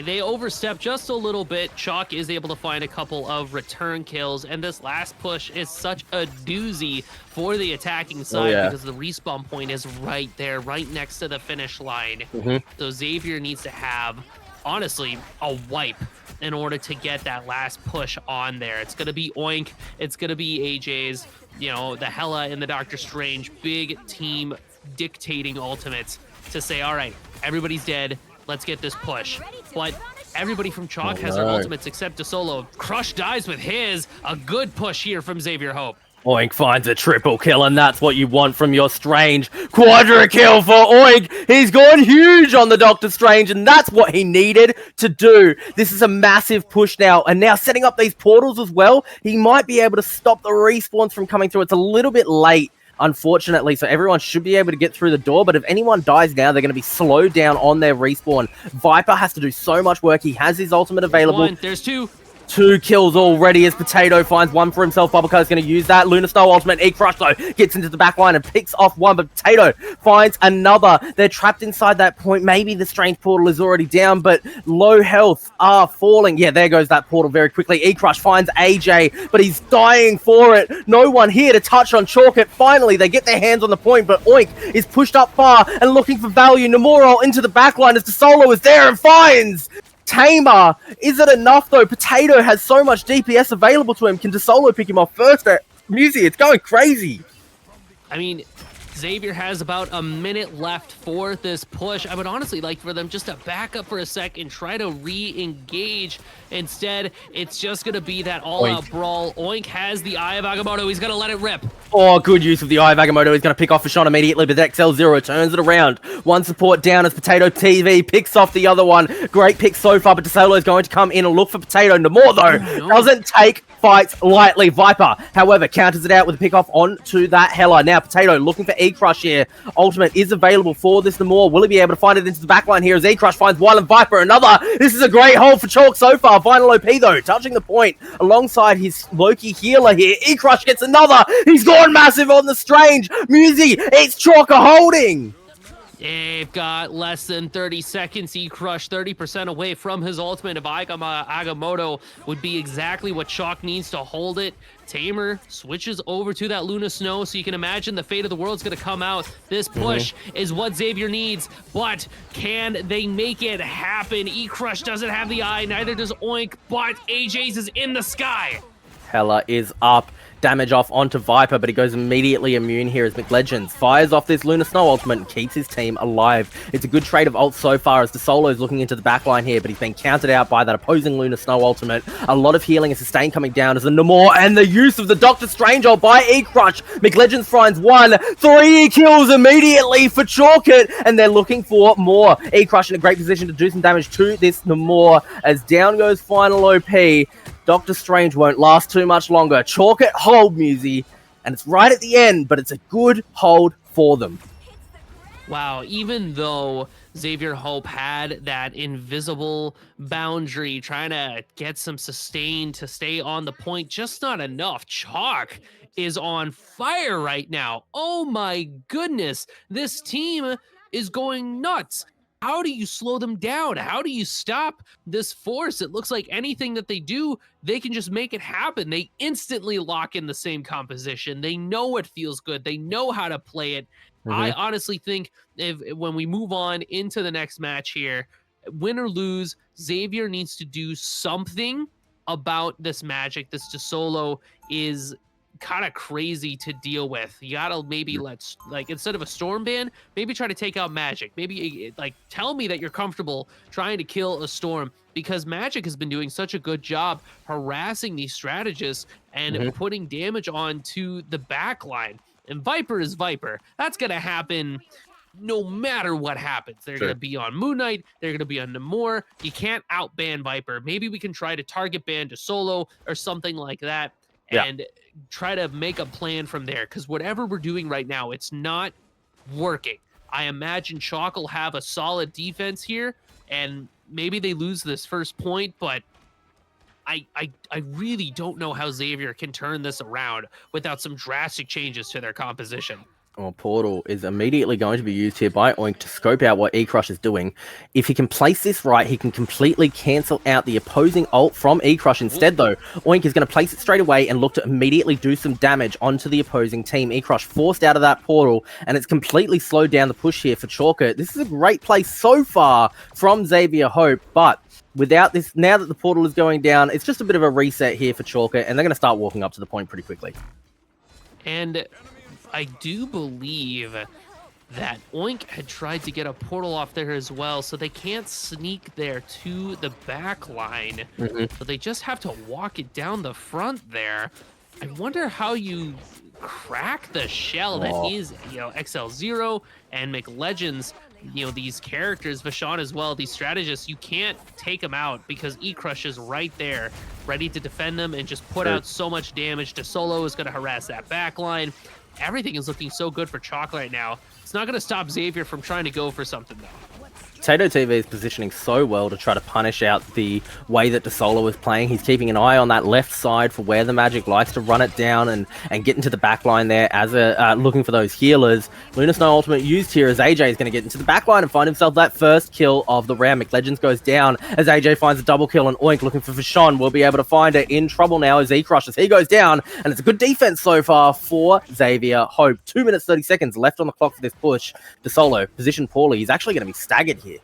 Speaker 2: They overstep just a little bit. Chalk is able to find a couple of return kills, and this last push is such a doozy for the attacking side because the respawn point is right there, right next to the finish line. So Zavier needs to have, honestly, a wipe in order to get that last push on there. It's going to be Oink. It's going to be AJ's, you know, the Hela and the Doctor Strange, big team dictating ultimates to say, all right, everybody's dead. Let's get this push. But everybody from Chalk has their ultimates except DeSolo. Crush dies with his. A good push here from Zavier Hope.
Speaker 1: Oink finds a triple kill, and that's what you want from your Strange. Quadra kill for Oink. He's gone huge on the Doctor Strange, and that's what he needed to do. This is a massive push now, and now setting up these portals as well. He might be able to stop the respawns from coming through. It's a little bit late, unfortunately, so everyone should be able to get through the door, but if anyone dies now, they're going to be slowed down on their respawn. Viper has to do so much work. He has his ultimate available.
Speaker 2: There's 2.
Speaker 1: 2 kills already as Potato finds one for himself. Bubblecup is going to use that. Lunar Snow ultimate. E-Crush, though, gets into the back line and picks off one, but Potato finds another. They're trapped inside that point. Maybe the Strange portal is already down, but low health are falling. Yeah, there goes that portal very quickly. E-Crush finds AJ, but he's dying for it. No one here to touch on Chalkit. Finally, they get their hands on the point, but Oink is pushed up far and looking for value. Namoro into the back line as DeSolo is there and finds Tamer. Is it enough, though? Potato has so much DPS available to him. Can DeSolo pick him off first? Muzi, it's going crazy.
Speaker 2: I mean, Zavier has about a minute left for this push. I would honestly like for them just to back up for a sec and try to re-engage. Instead, it's just going to be that all-out brawl. Oink has the Eye of Agamotto. He's going to let it rip.
Speaker 1: Oh, good use of the Eye of Agamotto. He's going to pick off a shot immediately, but XL0 turns it around. One support down as Potato TV picks off the other one. Great pick so far, but DeSolo is going to come in and look for Potato. Namor, though, doesn't take fights lightly. Viper, however, counters it out with a pick off onto that Hela. Now, Potato looking for E-Crush here. Ultimate is available for this Namor. Will he be able to find it into the backline here as E-Crush finds one and Viper another? This is a great hold for Chalk so far. Final OP, though, touching the point alongside his Loki healer here. E-Crush gets another. He's gone massive on the Strange. Muzi, it's Chalk a holding.
Speaker 2: They've got less than 30 seconds. He crushed 30% away from his ultimate. If Agamotto would be exactly what Chalk needs to hold it. Tamer switches over to that Luna Snow, so you can imagine the fate of the world's going to come out. This push is what Zavier needs, but can they make it happen? E-Crush doesn't have the eye, neither does Oink, but AJ's is in the sky.
Speaker 1: Hella is up. Damage off onto Viper, but he goes immediately immune here as McLegends fires off this Luna Snow ultimate and keeps his team alive. It's a good trade of ults so far as DeSolo's looking into the backline here, but he's been countered out by that opposing Luna Snow ultimate. A lot of healing and sustain coming down as the Namor and the use of the Doctor Strange ult by E-Crush. McLegends finds 3 kills immediately for Chalkit, and they're looking for more. E-Crush in a great position to do some damage to this Namor as down goes final OP. Doctor Strange won't last too much longer. Chalk it, hold, Musi. And it's right at the end, but it's a good hold for them.
Speaker 2: Wow, even though Zavier Hope had that invisible boundary, trying to get some sustain to stay on the point, just not enough. Chalk is on fire right now. Oh my goodness, this team is going nuts. How do you slow them down? How do you stop this force? It looks like anything that they do, they can just make it happen. They instantly lock in the same composition. They know it feels good. They know how to play it. I honestly think when we move on into the next match here, win or lose, Zavier needs to do something about this magic. This DeSolo is kind of crazy to deal with. You gotta maybe instead of a storm ban, maybe try to take out magic. Maybe tell me that you're comfortable trying to kill a storm, because magic has been doing such a good job harassing these strategists and putting damage onto the back line. And Viper is Viper. That's gonna happen no matter what happens. They're going to be on Moon Knight. They're going to be on Namor. You can't outban Viper. Maybe we can try to target ban DeSolo or something like that. And try to make a plan from there, because whatever we're doing right now, it's not working. I imagine Chalk will have a solid defense here, and maybe they lose this first point, but I really don't know how Zavier can turn this around without some drastic changes to their composition.
Speaker 1: Well, Portal is immediately going to be used here by Oink to scope out what E-Crush is doing. If he can place this right, he can completely cancel out the opposing ult from E-Crush. Instead, though, Oink is going to place it straight away and look to immediately do some damage onto the opposing team. E-Crush forced out of that portal, and it's completely slowed down the push here for Chalker. This is a great play so far from Zavier Hope, but without this, now that the portal is going down, it's just a bit of a reset here for Chalker, and they're going to start walking up to the point pretty quickly.
Speaker 2: And I do believe that Oink had tried to get a portal off there as well, so they can't sneak there to the back line. So they just have to walk it down the front there. I wonder how you crack the shell that is, XL0 and McLegends, these characters, Vashon as well, these strategists. You can't take them out because E-Crush is right there, ready to defend them and just put out so much damage. DeSolo is going to harass that back line. Everything is looking so good for Chalk right now. It's not going to stop Zavier from trying to go for something, though.
Speaker 1: Potato TV is positioning so well to try to punish out the way that DeSolo is playing. He's keeping an eye on that left side for where the Magic likes to run it down and get into the back line there as looking for those healers. Luna Snow ultimate used here as AJ is going to get into the back line and find himself that first kill of the round. McLegends goes down as AJ finds a double kill, and Oink looking for Vashon will be able to find it. In trouble now is E-Crush as he goes down, and it's a good defense so far for Zavier Hope. 2 minutes 30 seconds left on the clock for this push. DeSolo positioned poorly. He's actually going to be staggered here.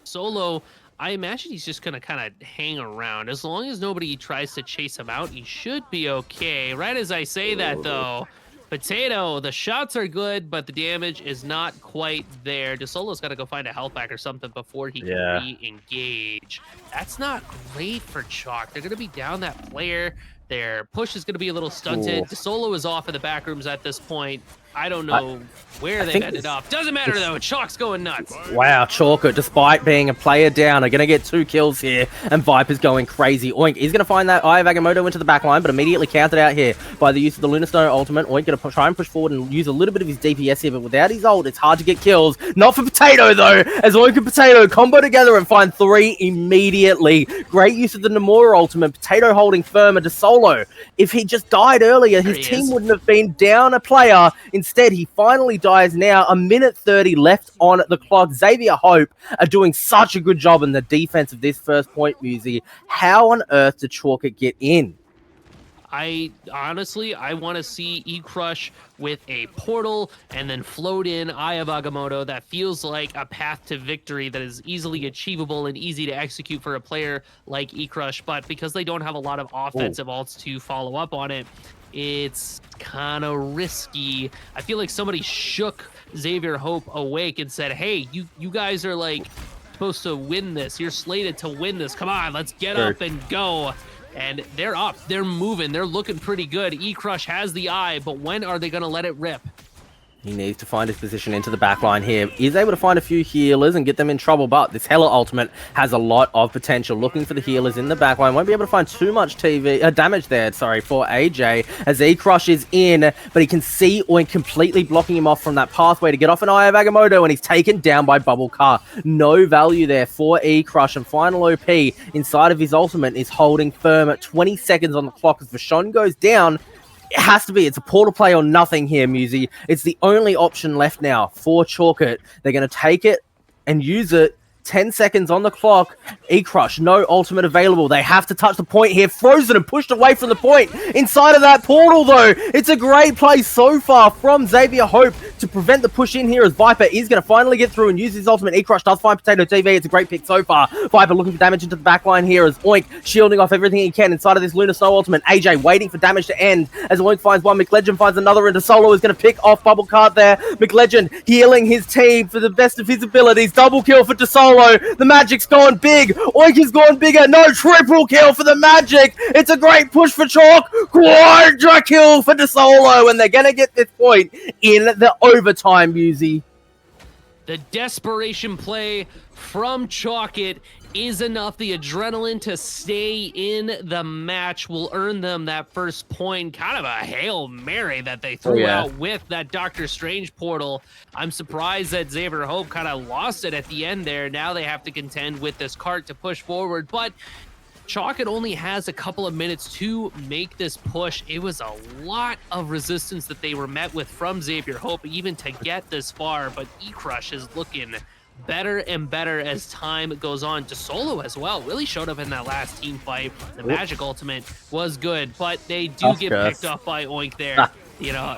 Speaker 2: Solo, I imagine he's just going to kind of hang around. As long as nobody tries to chase him out, he should be okay. Right as I say that, though, Potato, the shots are good, but the damage is not quite there. DeSolo's got to go find a health pack or something before he can re-engage. That's not great for Chalk. They're going to be down that player. Their push is going to be a little stunted. DeSolo is off in the back rooms at this point. I don't know where they've ended up. Doesn't matter, though. Chalk's going nuts.
Speaker 1: Wow, Chalker, despite being a player down, are going to get 2 kills here, and Viper's going crazy. Oink is going to find that Eye of Agamotto into the back line, but immediately countered out here by the use of the Luna Snow ultimate. Oink going to try and push forward and use a little bit of his DPS here, but without his ult, it's hard to get kills. Not for Potato, though, as Oink and Potato combo together and find 3 immediately. Great use of the Namor ultimate. Potato holding firm, and DeSolo, if he just died earlier, his team wouldn't have been down a player. Instead, he finally dies now. A minute 30 left on the clock. Zavier Hope are doing such a good job in the defense of this first point, Musi. How on earth did Chalker get in?
Speaker 2: I honestly, I want to see E-Crush with a portal and then float in Eye of Agamotto. That feels like a path to victory that is easily achievable and easy to execute for a player like E-Crush. But because they don't have a lot of offensive ults to follow up on it, it's kind of risky. I feel like somebody shook Zavier Hope awake and said, hey, you guys are like supposed to win this. You're slated to win this. Come on, let's get up and go. And they're up, they're moving, they're looking pretty good. E-Crush has the eye, but when are they going to let it rip?
Speaker 1: He needs to find his position into the backline here. He's able to find a few healers and get them in trouble, but this Hela ultimate has a lot of potential. Looking for the healers in the backline. Won't be able to find too much damage there, for AJ, as E-Crush is in, but he can see Oink completely blocking him off from that pathway to get off an Eye of Agamotto, and he's taken down by Bubble Car. No value there for E-Crush, and final OP inside of his ultimate is holding firm at 20 seconds on the clock as Vashon goes down. It has to be. It's a portal play or nothing here, Musi. It's the only option left now for Chalkit. They're going to take it and use it. 10 seconds on the clock. E-Crush, no ultimate available. They have to touch the point here. Frozen and pushed away from the point. Inside of that portal, though. It's a great play so far from Zavier Hope to prevent the push in here as Viper is going to finally get through and use his ultimate. E-Crush does find Potato TV. It's a great pick so far. Viper looking for damage into the backline here as Oink shielding off everything he can inside of this Lunar Snow ultimate. AJ waiting for damage to end as Oink finds one. McLegend finds another, and Solo is going to pick off Bubble Card there. McLegend healing his team for the best of his abilities. Double kill for DeSolo. The Magic's gone big. Oink has gone bigger. No, triple kill for the Magic. It's a great push for Chalk. Quadra kill for DeSolo, and they're going to get this point in the overtime, Musi.
Speaker 2: The desperation play from Chalkit is enough. The adrenaline to stay in the match will earn them that first point. Kind of a Hail Mary that they threw out with that Doctor Strange portal. I'm surprised that Zavier Hope kind of lost it at the end there. Now they have to contend with this cart to push forward, but Chalkit only has a couple of minutes to make this push. It was a lot of resistance that they were met with from Zavier Hope even to get this far, but E-Crush is looking better and better as time goes on. DeSolo as well really showed up in that last team fight. The Magic ultimate was good, but they do get picked up by Oink there. You know,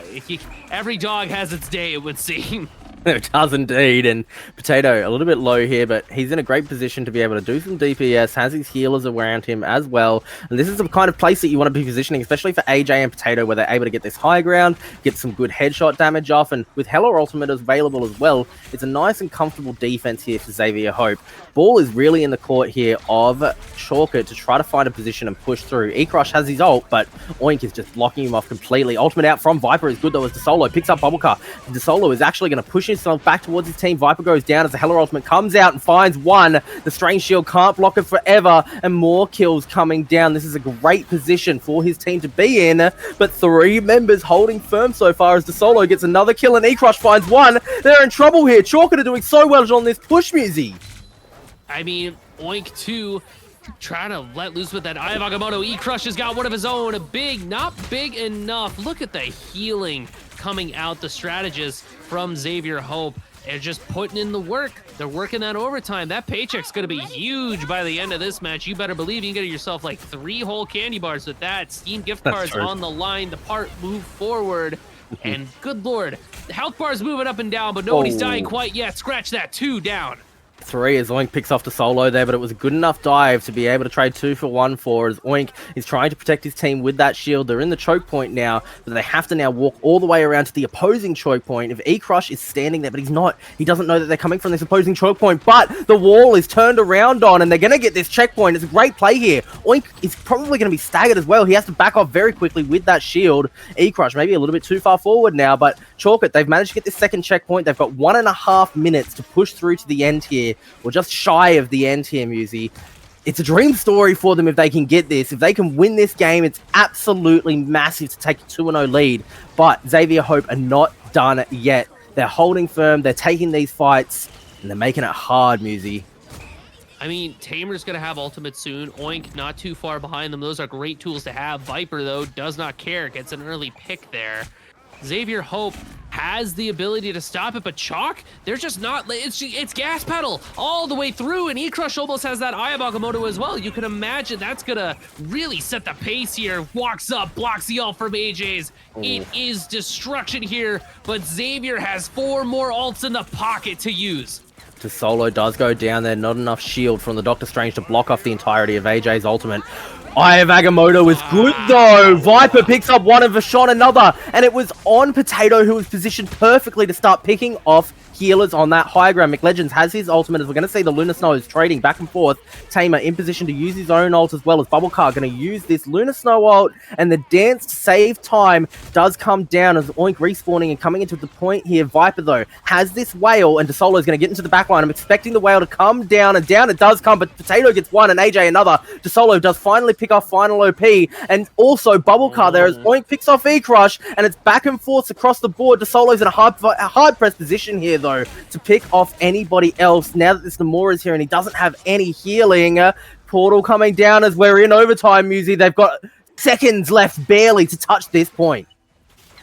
Speaker 2: every dog has its day, it would seem.
Speaker 1: It does indeed, and Potato a little bit low here, but he's in a great position to be able to do some DPS, has his healers around him as well, and this is the kind of place that you want to be positioning, especially for AJ and Potato, where they're able to get this high ground, get some good headshot damage off, and with Hela ultimate available as well, it's a nice and comfortable defense here for Zavier Hope. Ball is really in the court here of Chalker to try to find a position and push through. E-Crush has his ult, but Oink is just blocking him off completely. Ultimate out from Viper is good though as DeSolo picks up Bubblecar. DeSolo is actually going to push himself back towards his team. Viper goes down as the Hela ultimate comes out and finds one. The Strange Shield can't block it forever, and more kills coming down. This is a great position for his team to be in, but 3 members holding firm so far as DeSolo gets another kill and E-Crush finds one. They're in trouble here. Chalker are doing so well on this push, Musi.
Speaker 2: I mean, Oink 2 trying to let loose with that Eye of Agamotto. E-Crush has got one of his own. A big, not big enough. Look at the healing coming out, the strategist from Zavier Hope. They're just putting in the work. They're working that overtime. That paycheck's going to be huge by the end of this match. You better believe you can get yourself like 3 whole candy bars with that. Steam gift cards on the line. The part move forward. And good Lord, the health bar's moving up and down, but nobody's dying quite yet. Scratch that, 2 down.
Speaker 1: 3 as Oink picks off the Solo there, but it was a good enough dive to be able to trade 2 for 1 for as Oink is trying to protect his team with that shield. They're in the choke point now, but they have to now walk all the way around to the opposing choke point. If E-Crush is standing there, but he's not, he doesn't know that they're coming from this opposing choke point, but the wall is turned around on and they're going to get this checkpoint. It's a great play here. Oink is probably going to be staggered as well. He has to back off very quickly with that shield. E-Crush maybe a little bit too far forward now, but Chalkit, they've managed to get this second checkpoint. They've got 1.5 minutes to push through to the end here, or just shy of the end here, Musi. It's a dream story for them if they can get this. If they can win this game, it's absolutely massive to take a 2-0 lead. But Zavier Hope are not done yet. They're holding firm, they're taking these fights, and they're making it hard, Musi.
Speaker 2: I mean, Tamer's going to have ultimate soon. Oink not too far behind them. Those are great tools to have. Viper, though, does not care. Gets an early pick there. Zavier Hope has the ability to stop it, but Chalk, they're just not. It's gas pedal all the way through, and E-Crush almost has that Eye of Agamotto as well. You can imagine that's gonna really set the pace here. Walks up, blocks the ult from AJ's. It is destruction here, but Zavier has 4 more ults in the pocket to use.
Speaker 1: Solo does go down there, not enough shield from the Doctor Strange to block off the entirety of AJ's ultimate. Eye of Agamotto is good though. Viper picks up one and Vashon another, and it was on Potato who was positioned perfectly to start picking off healers on that high ground. McLegends has his ultimate, as we're going to see the Lunar Snow is trading back and forth. Tamer in position to use his own ult as well as Bubblecar going to use this Lunar Snow ult, and the dance to save time does come down as Oink respawning and coming into the point here. Viper though has this whale, and DeSolo is going to get into the backline. I'm expecting the whale to come down, and down it does come, but Potato gets one and AJ another. DeSolo does finally pick off final OP, and also Bubblecar there as Oink picks off E-Crush, and it's back and forth across the board. DeSolo's in a hard pressed position here though to pick off anybody else now that this Namor is here and he doesn't have any healing. Portal coming down as we're in overtime, Musi. They've got seconds left barely to touch this point.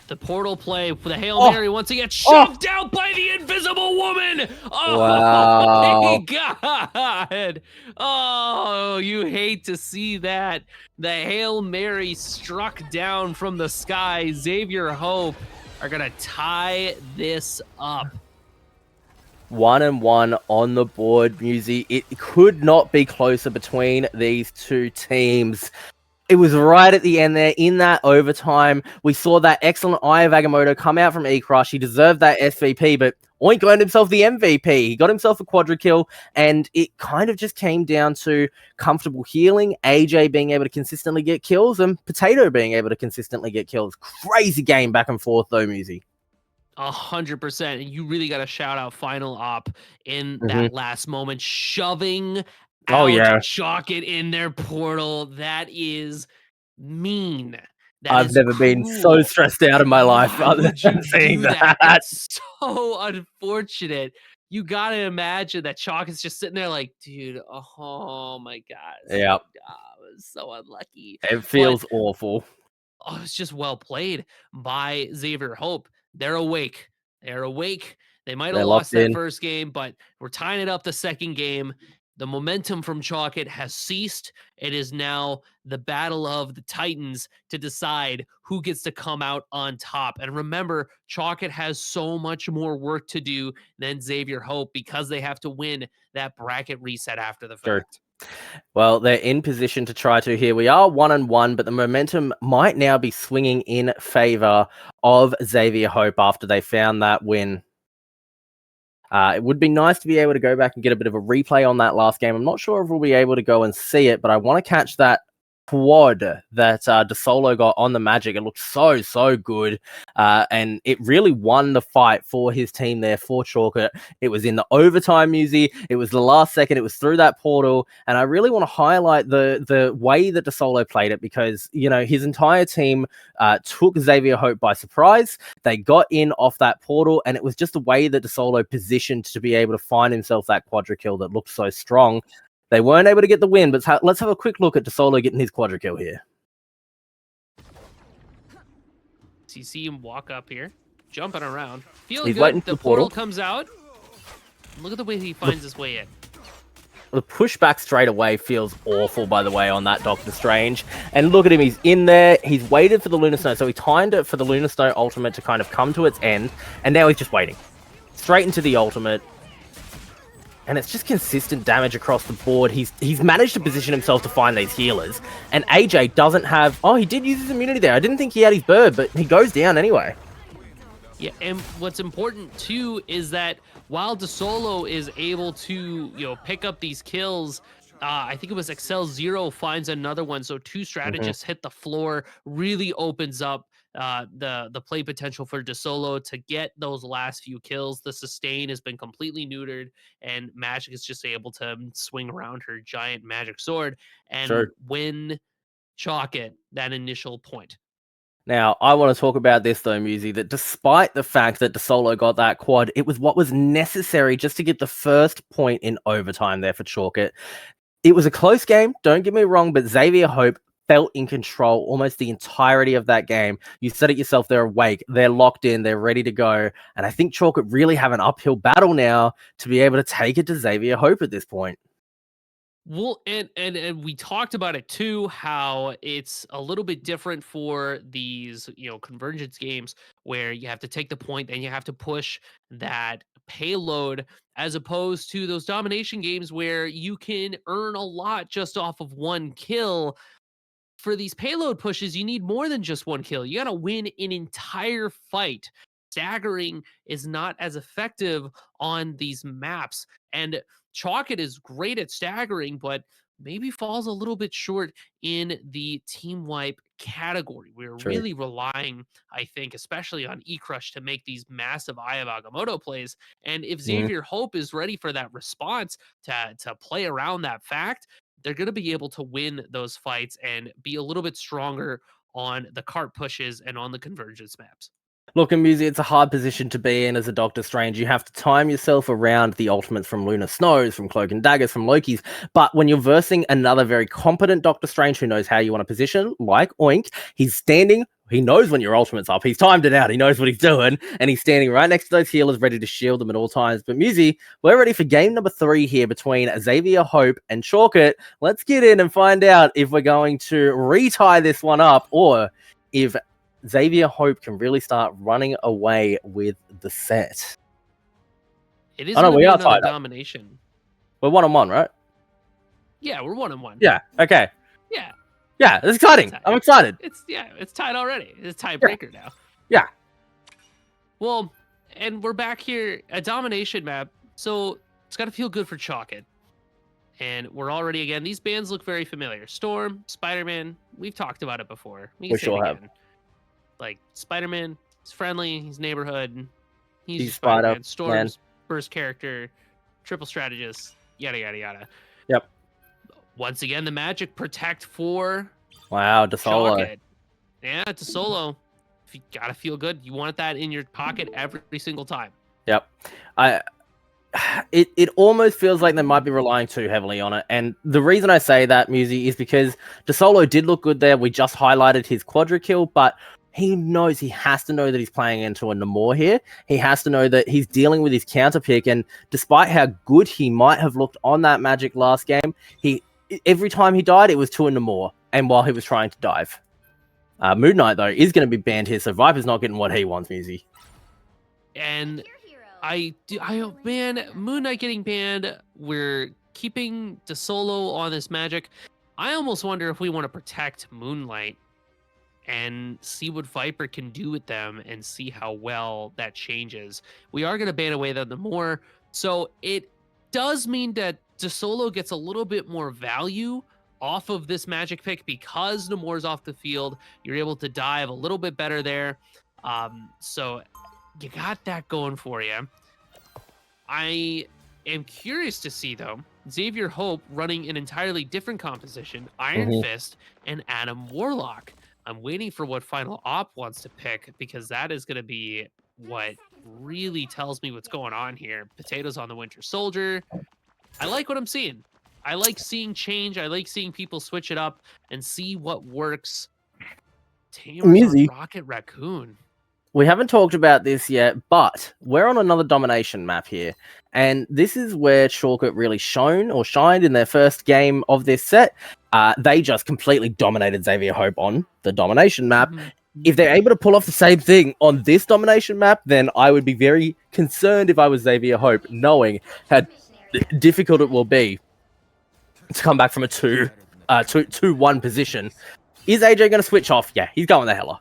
Speaker 2: The portal play for the Hail Mary once again shoved out by the invisible woman. Oh
Speaker 1: wow.
Speaker 2: My God. Oh, you hate to see that. The Hail Mary struck down from the sky. Zavier Hope are going to tie this up.
Speaker 1: 1-1 on the board, Musi. It could not be closer between these two teams. It was right at the end there in that overtime. We saw that excellent Eye of Agamotto come out from E-Crush. He deserved that SVP, but Oink earned himself the MVP. He got himself a quadra kill, and it kind of just came down to comfortable healing, AJ being able to consistently get kills, and Potato being able to consistently get kills. Crazy game back and forth though, Musi.
Speaker 2: 100%. You really got to shout out Final Op in that last moment, shoving out Chocket in their portal. That is mean.
Speaker 1: I've never been so stressed out in my life other than seeing that.
Speaker 2: That's so unfortunate. You got to imagine that Chalk is just sitting there like, dude, oh my God.
Speaker 1: Yeah.
Speaker 2: I was so unlucky.
Speaker 1: It feels awful.
Speaker 2: Oh, it's just well played by Zavier Hope. They're awake. They're awake. They might have lost that first game, but we're tying it up the second game. The momentum from Chalkit has ceased. It is now the battle of the Titans to decide who gets to come out on top. And remember, Chalkit has so much more work to do than Zavier Hope because they have to win that bracket reset after the fact.
Speaker 1: Well, they're in position to try to here. We are 1-1, but the momentum might now be swinging in favor of Zavier Hope after they found that win. It would be nice to be able to go back and get a bit of a replay on that last game. I'm not sure if we'll be able to go and see it, but I want to catch that quad that DeSolo got on the Magic. It looked so good, and it really won the fight for his team there for Chalkit. It was in the overtime, Musi. It was the last second. It was through that portal, and I really want to highlight the way that DeSolo played it because, you know, his entire team took Zavier Hope by surprise. They got in off that portal, and it was just the way that DeSolo positioned to be able to find himself that quadra kill that looked so strong. They weren't able to get the win, but let's have a quick look at DeSolo getting his quadra kill here.
Speaker 2: So you see him walk up here, jumping around, feeling good. The portal comes out. Look at the way he finds his way in.
Speaker 1: The pushback straight away feels awful, by the way, on that Doctor Strange. And look at him, he's in there. He's waited for the Lunar Snow. So he timed it for the Lunar Snow ultimate to kind of come to its end. And now he's just waiting. Straight into the ultimate. And it's just consistent damage across the board. He's managed to position himself to find these healers. And AJ doesn't have... Oh, he did use his immunity there. I didn't think he had his bird, but he goes down anyway.
Speaker 2: Yeah, and what's important, too, is that while DeSolo is able to, pick up these kills... I think it was Excel Zero finds another one. So 2 strategists hit the floor, really opens up the play potential for DeSolo to get those last few kills. The sustain has been completely neutered, and Magic is just able to swing around her giant magic sword and win Chalkit that initial point.
Speaker 1: Now, I want to talk about this, though, Musi, that despite the fact that DeSolo got that quad, it was what was necessary just to get the first point in overtime there for Chalkit. It was a close game, don't get me wrong, but Zavier Hope felt in control almost the entirety of that game. You said it yourself, they're awake, they're locked in, they're ready to go. And I think Chalk could really have an uphill battle now to be able to take it to Zavier Hope at this point.
Speaker 2: Well, and we talked about it too, how it's a little bit different for these, convergence games where you have to take the point and you have to push that payload, as opposed to those domination games where you can earn a lot just off of one kill. For these payload pushes, you need more than just one kill. You got to win an entire fight. Staggering is not as effective on these maps. And Chalkit is great at staggering, but maybe falls a little bit short in the team wipe category. We're
Speaker 1: True.
Speaker 2: really relying, I think, especially on eCrush to make these massive Eye of Agamotto plays. And if Zavier Hope is ready for that response to play around that fact, they're going to be able to win those fights and be a little bit stronger on the cart pushes and on the convergence maps.
Speaker 1: Look, Amusi, it's a hard position to be in as a Doctor Strange. You have to time yourself around the ultimates from Luna Snows, from Cloak and Daggers, from Loki's. But when you're versing another very competent Doctor Strange who knows how you want to position, like Oink, he's standing. He knows when your ultimate's up. He's timed it out. He knows what he's doing. And he's standing right next to those healers, ready to shield them at all times. But Musi, we're ready for game number 3 here between Zavier Hope and Chalkit. Let's get in and find out if we're going to retie this one up or if Zavier Hope can really start running away with the set.
Speaker 2: It is going to be another domination.
Speaker 1: We're 1-on-1, right?
Speaker 2: Yeah, we're 1-on-1.
Speaker 1: Yeah, okay.
Speaker 2: Yeah.
Speaker 1: Yeah, it's exciting. I'm excited.
Speaker 2: It's tied already. It's a tiebreaker now.
Speaker 1: Yeah.
Speaker 2: Well, and we're back here, a domination map, so it's got to feel good for Chalkit. And we're already, again, these bands look very familiar. Storm, Spider-Man, we've talked about it before.
Speaker 1: We sure have.
Speaker 2: Like, Spider-Man, he's friendly, he's neighborhood, he's
Speaker 1: Spider-Man.
Speaker 2: Storm's first character, triple strategist, yada, yada, yada.
Speaker 1: Yep.
Speaker 2: Once again, the magic protect for...
Speaker 1: Wow, DeSolo.
Speaker 2: Yeah, DeSolo. If you gotta feel good, you want that in your pocket every single time.
Speaker 1: Yep. It almost feels like they might be relying too heavily on it. And the reason I say that, Musi, is because DeSolo did look good there. We just highlighted his quadra kill, but he knows, he has to know that he's playing into a Namor here. He has to know that he's dealing with his counter pick. And despite how good he might have looked on that Magic last game, every time he died, it was to a Namor. And while he was trying to dive. Moon Knight, though, is going to be banned here. So Viper's not getting what he wants, Musi.
Speaker 2: And man, Moon Knight getting banned. We're keeping DeSolo on this Magic. I almost wonder if we want to protect Moonlight and see what Viper can do with them and see how well that changes. We are going to ban away the Namor, so it does mean that DeSolo gets a little bit more value off of this Magic pick because Namor's off the field. You're able to dive a little bit better there. So you got that going for you. I am curious to see, though, Zavier Hope running an entirely different composition, Iron Fist and Adam Warlock. I'm waiting for what Final Op wants to pick because that is going to be what really tells me what's going on here. Potatoes on the Winter Soldier. I like what I'm seeing. I like seeing change. I like seeing people switch it up and see what works. Tamer's on Rocket Raccoon.
Speaker 1: We haven't talked about this yet, but we're on another domination map here. And this is where Chalkit really shined in their first game of this set. They just completely dominated Zavier Hope on the domination map. If they're able to pull off the same thing on this domination map, then I would be very concerned if I was Zavier Hope, knowing how difficult it will be to come back from a 2-1 position. Is AJ going to switch off? Yeah, he's going the hell off.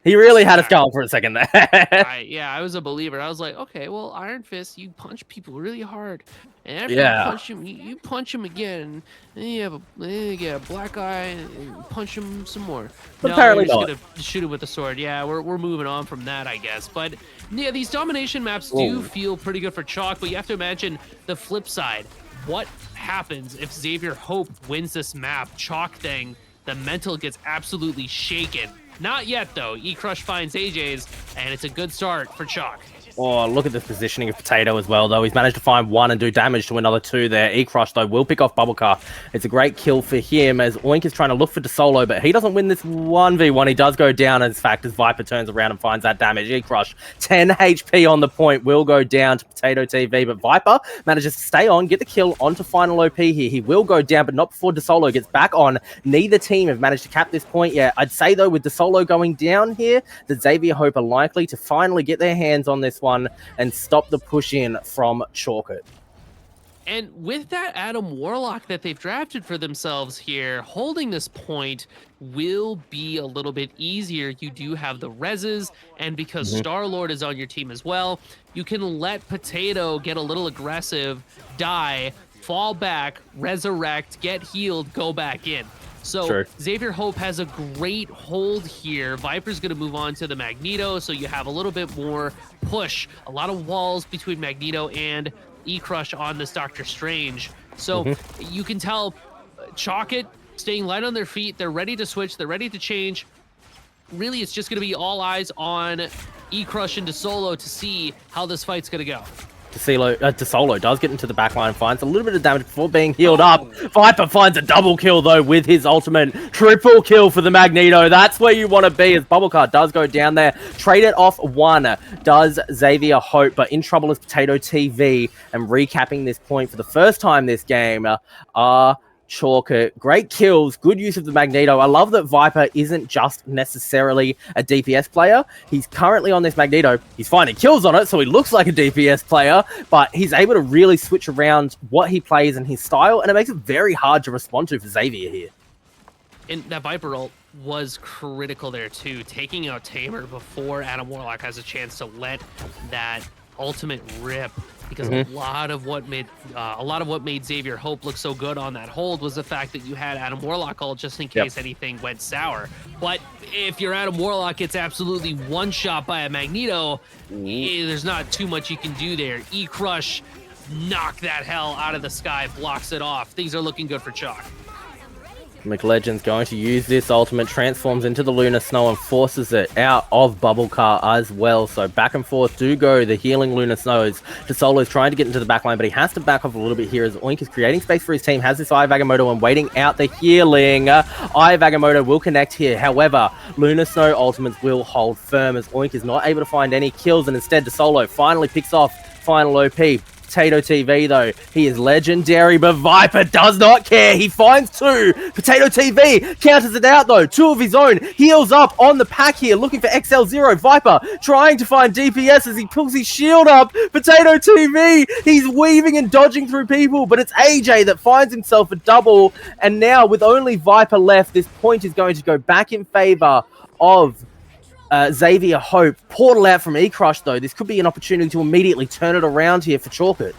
Speaker 1: He really had us going for a second there.
Speaker 2: I was a believer. I was like, okay, well, Iron Fist, you punch people really hard. And after you punch him, you punch him again. And you have a black eye and punch him some more.
Speaker 1: But apparently
Speaker 2: you're just going to shoot him with the sword. Yeah, we're moving on from that, I guess. But yeah, these domination maps do feel pretty good for Chalk, but you have to imagine the flip side. What happens if Zavier Hope wins this map? Chalk thing, the mental gets absolutely shaken. Not yet, though. eCrush finds AJ's, and it's a good start for Chalk.
Speaker 1: Oh, look at the positioning of Potato as well, though. He's managed to find one and do damage to another two there. E-Crush, though, will pick off Bubblecar. It's a great kill for him as Oink is trying to look for DeSolo, but he doesn't win this 1v1. He does go down, in fact, as Viper turns around and finds that damage. E-Crush, 10 HP on the point, will go down to Potato TV, but Viper manages to stay on, get the kill onto final OP here. He will go down, but not before DeSolo gets back on. Neither team have managed to cap this point yet. I'd say, though, with DeSolo going down here, the Zavier Hope are likely to finally get their hands on this one and stop the push in from Chalkit.
Speaker 2: And with that Adam Warlock that they've drafted for themselves here, holding this point will be a little bit easier. You do have the reses, and because Star-Lord is on your team as well, you can let Potato get a little aggressive, die, fall back, resurrect, get healed, go back in. So Zavier Hope has a great hold here. Viper's going to move on to the Magneto, so you have a little bit more push. A lot of walls between Magneto and E-Crush on this Doctor Strange. So you can tell Chalkit staying light on their feet. They're ready to switch. They're ready to change. Really, it's just going to be all eyes on E-Crush and DeSolo to see how this fight's going to go. DeSolo does get into the backline, finds a little bit of damage before being healed up. Viper finds a double kill, though, with his ultimate. Triple kill for the Magneto. That's where you want to be, as Bubblecar does go down there. Trade it off one, does Zavier Hope, but in trouble is Potato TV. And recapping this point for the first time this game are Chalkit. Great kills, good use of the Magneto. I love that Viper isn't just necessarily a DPS player. He's currently on this Magneto. He's finding kills on it, so he looks like a DPS player, but he's able to really switch around what he plays and his style, and it makes it very hard to respond to for Zavier here. And that Viper ult was critical there too, taking out Tamer before Adam Warlock has a chance to let that ultimate rip, because a lot of what made Zavier Hope look so good on that hold was the fact that you had Adam Warlock ult just in case anything went sour. But if your Adam Warlock gets absolutely one shot by a Magneto, there's not too much you can do there. E-Crush knock that hell out of the sky, blocks it off. Things are looking good for Chalk.
Speaker 1: McLegend's going to use this ultimate, transforms into the Lunar Snow and forces it out of Bubblecar as well. So back and forth do go the healing Lunar Snows. DeSolo is trying to get into the backline, but he has to back off a little bit here as Oink is creating space for his team, has this Eye of Agamotto and waiting out the healing. Eye of Agamotto will connect here. However, Lunar Snow ultimates will hold firm as Oink is not able to find any kills, and instead DeSolo finally picks off final OP. Potato TV, though, he is legendary, but Viper does not care. He finds two. Potato TV counters it out, though. Two of his own. Heals up on the pack here, looking for XL0. Viper trying to find DPS as he pulls his shield up. Potato TV, he's weaving and dodging through people, but it's AJ that finds himself a double. And now, with only Viper left, this point is going to go back in favor of Zavier Hope. Portal out from E-Crush, though. This could be an opportunity to immediately turn it around here for Chalkit.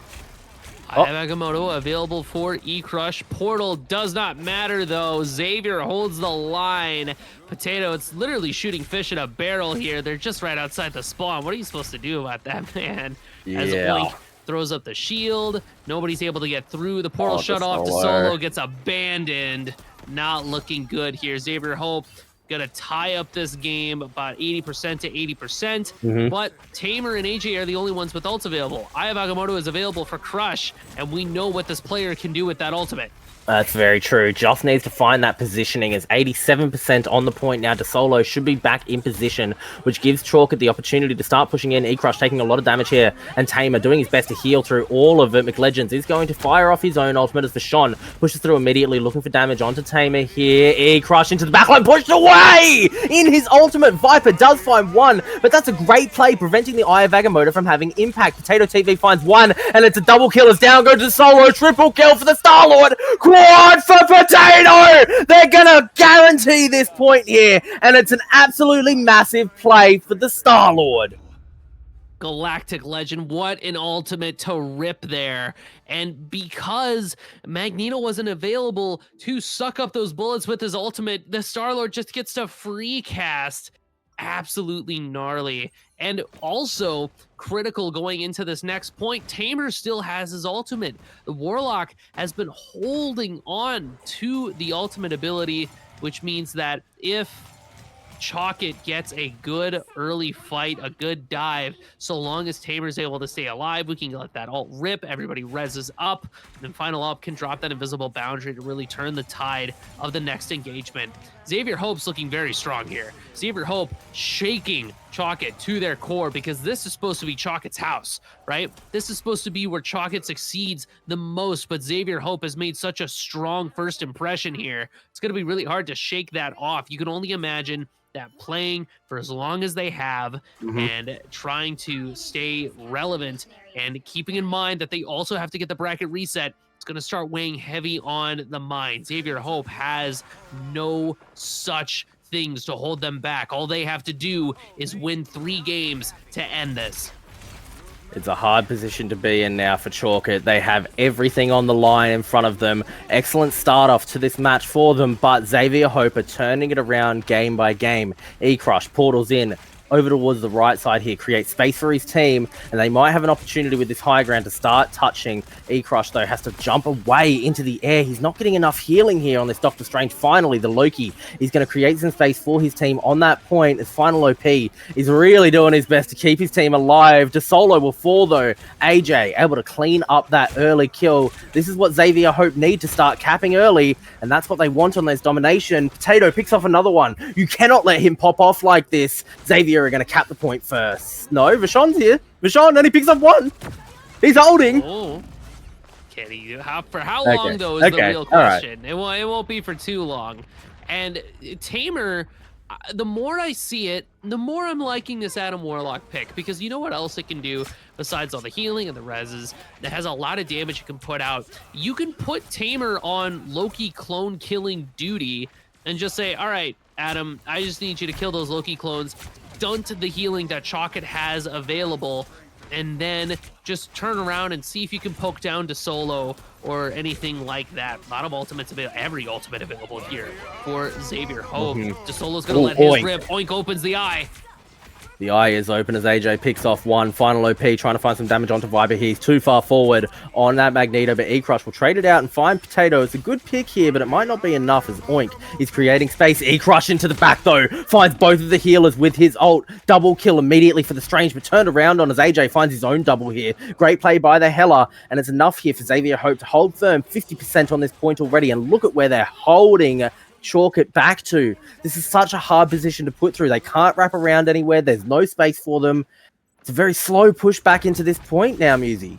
Speaker 2: Agamotto available for E-Crush. Portal does not matter, though. Zavier holds the line. Potato, it's literally shooting fish in a barrel here. They're just right outside the spawn. What are you supposed to do about that, man? As Oink throws up the shield. Nobody's able to get through. The portal shut off. DeSolo gets abandoned. Not looking good here. Zavier Hope gonna tie up this game about 80% to 80%, but Tamer and AJ are the only ones with ults available. Eye of Agamotto is available for Crush, and we know what this player can do with that ultimate.
Speaker 1: That's very true. Just needs to find that positioning as 87% on the point now. DeSolo should be back in position, which gives Chalkit the opportunity to start pushing in. E-Crush taking a lot of damage here, and Tamer doing his best to heal through all of it. McLegends is going to fire off his own ultimate as Vashon pushes through immediately, looking for damage onto Tamer here. E-Crush into the backline, pushed away! In his ultimate, Viper does find one, but that's a great play, preventing the Eye of Agamotto from having impact. Potato TV finds one, and it's a double kill as down goes DeSolo. Triple kill for the Star-Lord. Quad for Potato! They're gonna guarantee this point here, and it's an absolutely massive play for the Star-Lord.
Speaker 2: Galactic Legend, what an ultimate to rip there. And because Magneto wasn't available to suck up those bullets with his ultimate, the Star-Lord just gets to free cast. Absolutely gnarly. And also critical going into this next point, Tamer still has his ultimate. The Warlock has been holding on to the ultimate ability, which means that if Chalkit gets a good early fight, a good dive. So long as Tamer's able to stay alive, we can let that ult rip. Everybody reses up. And then Final Up can drop that invisible boundary to really turn the tide of the next engagement. Zavier Hope's looking very strong here. Zavier Hope shaking Chalkit to their core because this is supposed to be Chalkit's house, right? This is supposed to be where Chalkit succeeds the most, but Zavier Hope has made such a strong first impression here. It's going to be really hard to shake that off. You can only imagine that playing for as long as they have and trying to stay relevant and keeping in mind that they also have to get the bracket reset. It's going to start weighing heavy on the mind. Zavier Hope has no such things to hold them back. All they have to do is win 3 games to end this.
Speaker 1: It's a hard position to be in now for Chalkit. They have everything on the line in front of them. Excellent start off to this match for them, but Zavier Hope are turning it around game by game. E-Crush portals in over towards the right side here, creates space for his team, and they might have an opportunity with this high ground to start touching. E-Crush, though, has to jump away into the air. He's not getting enough healing here on this Doctor Strange. Finally, the Loki is going to create some space for his team on that point as Final OP is really doing his best to keep his team alive. DeSolo will fall, though. AJ able to clean up that early kill. This is what Zavier Hope need to start capping early, and that's what they want on this domination. Potato picks off another one. You cannot let him pop off like this. Zavier are going to cap the point first. No, Vashon's here. Vashon, and he picks up one. He's holding.
Speaker 2: Oh. Can he? For how long, though, is the real question. Right. It won't be for too long. And Tamer, the more I see it, the more I'm liking this Adam Warlock pick, because you know what else it can do besides all the healing and the reses? That has a lot of damage you can put out. You can put Tamer on Loki clone killing duty and just say, all right, Adam, I just need you to kill those Loki clones, stunt the healing that Chalkit has available, and then just turn around and see if you can poke down to Solo or anything like that. A lot of ultimates available, every ultimate available here for Zavier Hope. DeSolo's gonna let his rip. Oink opens the eye.
Speaker 1: The eye is open as AJ picks off one. Final OP trying to find some damage onto Viper. He's too far forward on that Magneto, but E-Crush will trade it out and find Potato. It's a good pick here, but it might not be enough as Oink is creating space. E-Crush into the back, though. Finds both of the healers with his ult. Double kill immediately for the Strange, but turned around on as AJ finds his own double here. Great play by the Hela, and it's enough here for Zavier Hope to hold firm. 50% on this point already, and look at where they're holding Chalkit back to. This is such a hard position to put through. They can't wrap around anywhere. There's no space for them. It's a very slow push back into this point now, Musi.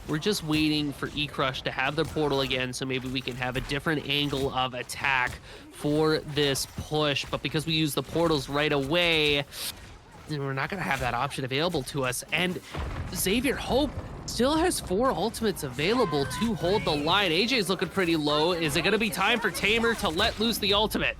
Speaker 2: We're just waiting for E-Crush to have their portal again, so maybe we can have a different angle of attack for this push. But because we use the portals right away, we're not going to have that option available to us. And Zavier Hope still has 4 ultimates available to hold the line. AJ's looking pretty low. Is it going to be time for Tamer to let loose the ultimate?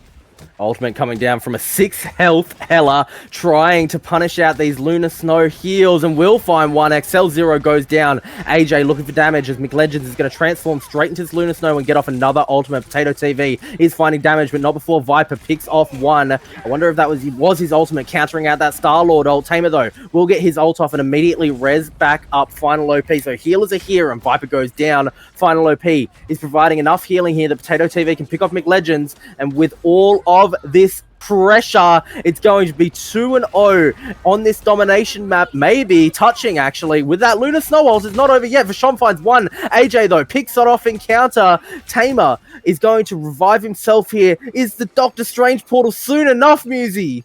Speaker 1: Ultimate coming down from a 6 health Hela, trying to punish out these Lunar Snow heals, and will find one. XL0 goes down. AJ looking for damage as McLegends is going to transform straight into this Lunar Snow and get off another ultimate. Potato TV is finding damage, but not before Viper picks off one. I wonder if that was his ultimate countering out that Star-Lord ult. Tamer, though, will get his ult off and immediately res back up Final OP. So healers are here, and Viper goes down. Final OP is providing enough healing here that Potato TV can pick off McLegends, and with all of this pressure, it's going to be 2-0 on this domination map, maybe touching actually with that Lunar Snow ult. It's not over yet. Vashon finds one. AJ, though, picks it off in counter. Tamer is going to revive himself here. Is the Doctor Strange portal soon enough, Musi?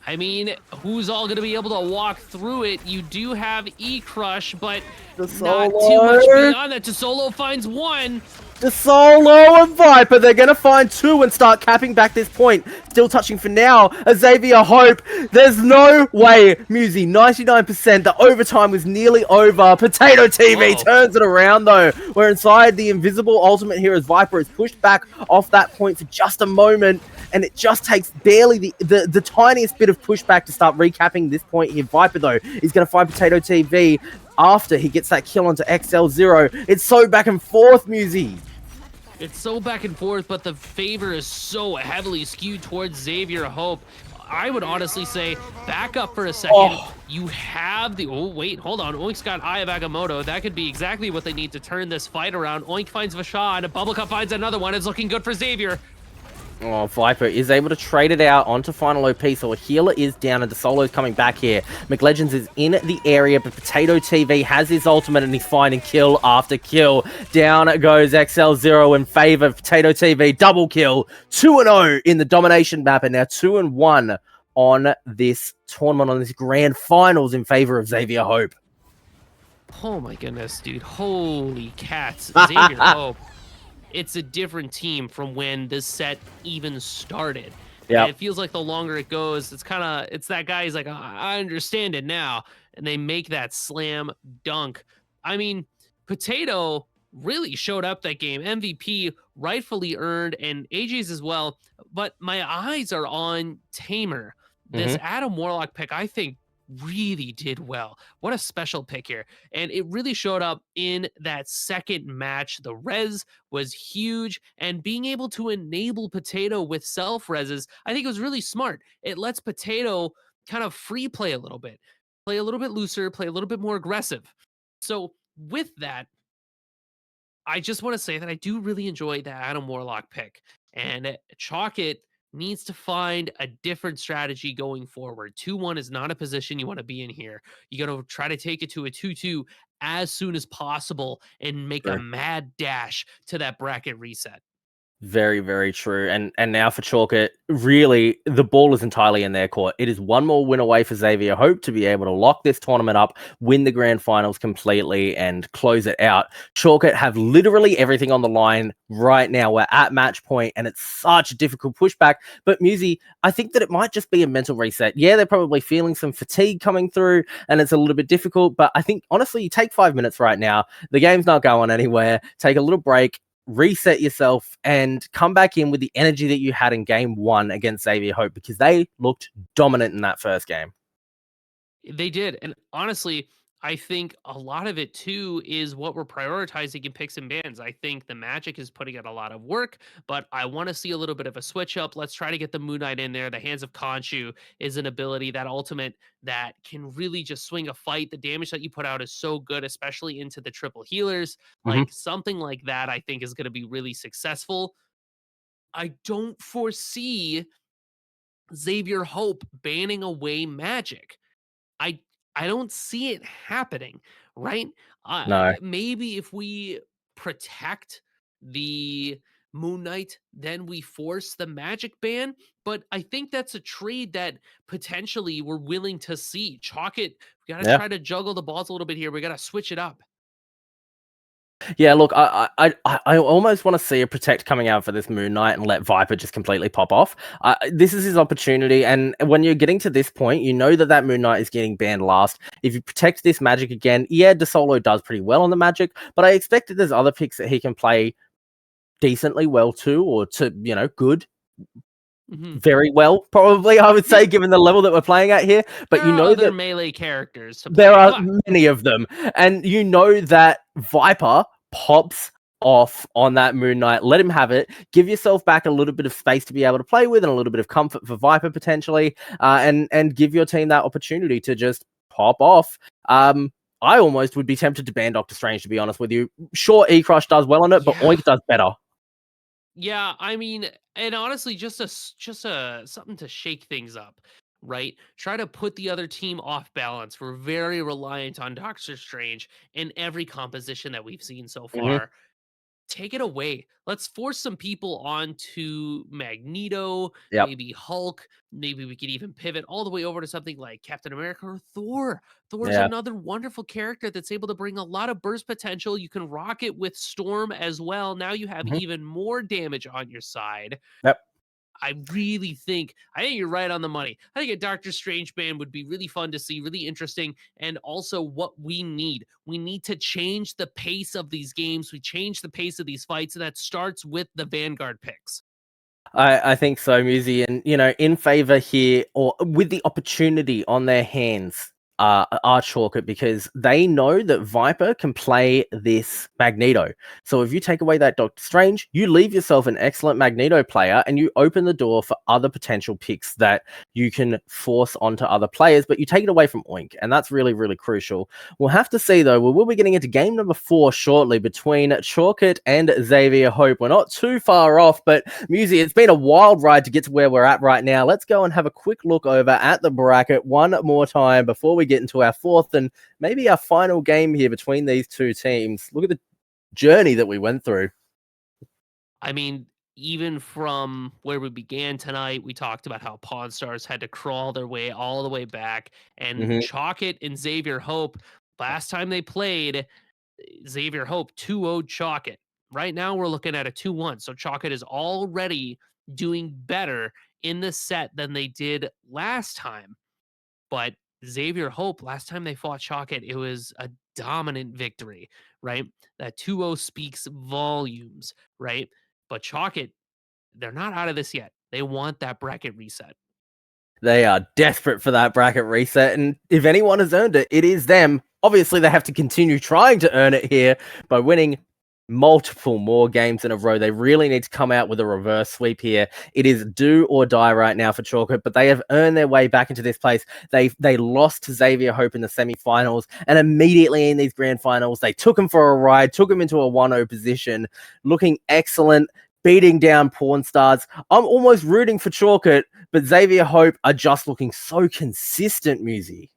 Speaker 2: I mean, who's all going to be able to walk through it? You do have E-Crush, but not too much beyond that. DeSolo finds one.
Speaker 1: DeSolo and Viper, they're going to find 2 and start capping back this point. Still touching for now. Zavier Hope, there's no way. Musi, 99%. The overtime was nearly over. Potato TV turns it around, though. We're inside the invisible ultimate here as Viper is pushed back off that point for just a moment. And it just takes barely the tiniest bit of pushback to start recapping this point here. Viper, though, is going to find Potato TV after he gets that kill onto XL0. It's so back and forth, Musi.
Speaker 2: It's so back and forth, but the favor is so heavily skewed towards Zavier Hope. I would honestly say back up for a second. You have the... Oh, wait, hold on. Oink's got Eye of Agamotto. That could be exactly what they need to turn this fight around. Oink finds Vashon. Bubblecup finds another one. It's looking good for Zavier.
Speaker 1: Oh, Viper is able to trade it out onto final OP, so a healer is down and the solo's coming back here. McLegends is in the area, but Potato TV has his ultimate and he's finding kill after kill. Down goes XL0 in favor of Potato TV. Double kill. 2-0 in the domination map, and now 2-1 on this tournament, on this grand finals in favor of Zavier Hope.
Speaker 2: Oh my goodness, dude. Holy cats. Zavier Hope. It's a different team from when this set even started.
Speaker 1: Yeah,
Speaker 2: And it feels like the longer it goes, it's that guy. He's like, I understand it now. And they make that slam dunk. I mean, Potato really showed up that game. MVP rightfully earned, and AJ's as well. But my eyes are on Tamer. This Adam Warlock pick, I think, really did well. What a special pick here. And it really showed up in that second match. The res was huge, and being able to enable Potato with self reses, I think it was really smart. It lets Potato kind of free play a little bit, play a little bit looser, play a little bit more aggressive. So with that, I just want to say that I do really enjoy that Adam Warlock pick, and Chalkit needs to find a different strategy going forward. 2-1 is not a position you want to be in here. You got to try to take it to a 2-2 as soon as possible and make a
Speaker 1: true.
Speaker 2: mad dash to that bracket reset.
Speaker 1: Very, very true. And now for Chalkit, really, the ball is entirely in their court. It is one more win away for Zavier Hope to be able to lock this tournament up, win the grand finals completely, and close it out. Chalkit have literally everything on the line right now. We're at match point, and it's such a difficult pushback. But Musi, I think that it might just be a mental reset. Yeah, they're probably feeling some fatigue coming through, and it's a little bit difficult. But I think, honestly, you take 5 minutes right now. The game's not going anywhere. Take a little break, reset yourself, and come back in with the energy that you had in game 1 against Zavier Hope, because they looked dominant in that first game.
Speaker 2: They did. And honestly, I think a lot of it too is what we're prioritizing in picks and bans. I think the Magic is putting in a lot of work, but I want to see a little bit of a switch up. Let's try to get the Moon Knight in there. The Hands of Khonshu is an ability, that ultimate that can really just swing a fight. The damage that you put out is so good, especially into the triple healers. Like something like that, I think is going to be really successful. I don't foresee Zavier Hope banning away Magic. I I don't see it happening, right?
Speaker 1: No.
Speaker 2: Maybe if we protect the Moon Knight, then we force the Magic ban. But I think that's a trade that potentially we're willing to see. Chalk it. We got to
Speaker 1: Yeah.
Speaker 2: try to juggle the balls a little bit here. We got to switch it up.
Speaker 1: Yeah, look, I almost want to see a protect coming out for this Moon Knight and let Viper just completely pop off. This is his opportunity, and when you're getting to this point, you know that Moon Knight is getting banned last. If you protect this Magic again, yeah, DeSolo does pretty well on the Magic, but I expect that there's other picks that he can play decently well too, or to, good. Very well, probably, I would say, given the level that we're playing at here. But
Speaker 2: There
Speaker 1: you
Speaker 2: are
Speaker 1: know
Speaker 2: other
Speaker 1: that
Speaker 2: melee characters to
Speaker 1: there
Speaker 2: play.
Speaker 1: are
Speaker 2: Come on.
Speaker 1: many of them, and you know that Viper pops off on that Moon Knight. Let him have it. Give yourself back a little bit of space to be able to play with, and a little bit of comfort for Viper potentially, and give your team that opportunity to just pop off. I almost would be tempted to ban Doctor Strange, to be honest with you. Sure, E-Crush does well on it, but
Speaker 2: Yeah.
Speaker 1: Oink does better.
Speaker 2: Yeah, I mean, and honestly, just a something to shake things up, right? Try to put the other team off balance. We're very reliant on Doctor Strange in every composition that we've seen so far. Take it away. Let's force some people onto Magneto,
Speaker 1: Yep.
Speaker 2: maybe Hulk. Maybe we could even pivot all the way over to something like Captain America or Thor. Thor's
Speaker 1: Yeah.
Speaker 2: another wonderful character that's able to bring a lot of burst potential. You can rock it with Storm as well. Now you have
Speaker 1: Mhm.
Speaker 2: even more damage on your side.
Speaker 1: Yep.
Speaker 2: I think you're right on the money. I think a Doctor Strange ban would be really fun to see, really interesting, and also what we need. We need to change the pace of these games. We change the pace of these fights, and that starts with the Vanguard picks.
Speaker 1: I think so, Musi, and in favor here, or with the opportunity on their hands are Chalkit because they know that Viper can play this Magneto. So if you take away that Doctor Strange, you leave yourself an excellent Magneto player and you open the door for other potential picks that you can force onto other players, but you take it away from Oink, and that's really, really crucial. We'll have to see, though. We will be getting into game number 4 shortly between Chalkit and Zavier Hope. We're not too far off, but Musi, it's been a wild ride to get to where we're at right now. Let's go and have a quick look over at the bracket one more time before we get into our 4th and maybe our final game here between these two teams. Look at the journey that we went through.
Speaker 2: I mean, even from where we began tonight, we talked about how Pawn Stars had to crawl their way all the way back, and
Speaker 1: Mm-hmm.
Speaker 2: Chalkit and Xavier Hope, last time they played, Xavier Hope 2-0'd Chalkit. Right now, we're looking at a 2-1. So Chalkit is already doing better in the set than they did last time. But Xavier Hope, last time they fought Chalkit, it was a dominant victory, right? That 2-0 speaks volumes, right? But Chalkit, they're not out of this yet. They want that bracket reset.
Speaker 1: They are desperate for that bracket reset, and if anyone has earned it, it is them. Obviously, they have to continue trying to earn it here by winning multiple more games in a row. They really need to come out with a reverse sweep here. It is do or die right now for Chalkit, but they have earned their way back into this place. They lost to Xavier Hope in the semifinals, and immediately in these grand finals, they took him for a ride, took him into a 1-0 position, looking excellent, beating down Pawn Stars. I'm almost rooting for Chalkit, but Xavier Hope are just looking so consistent, Musi.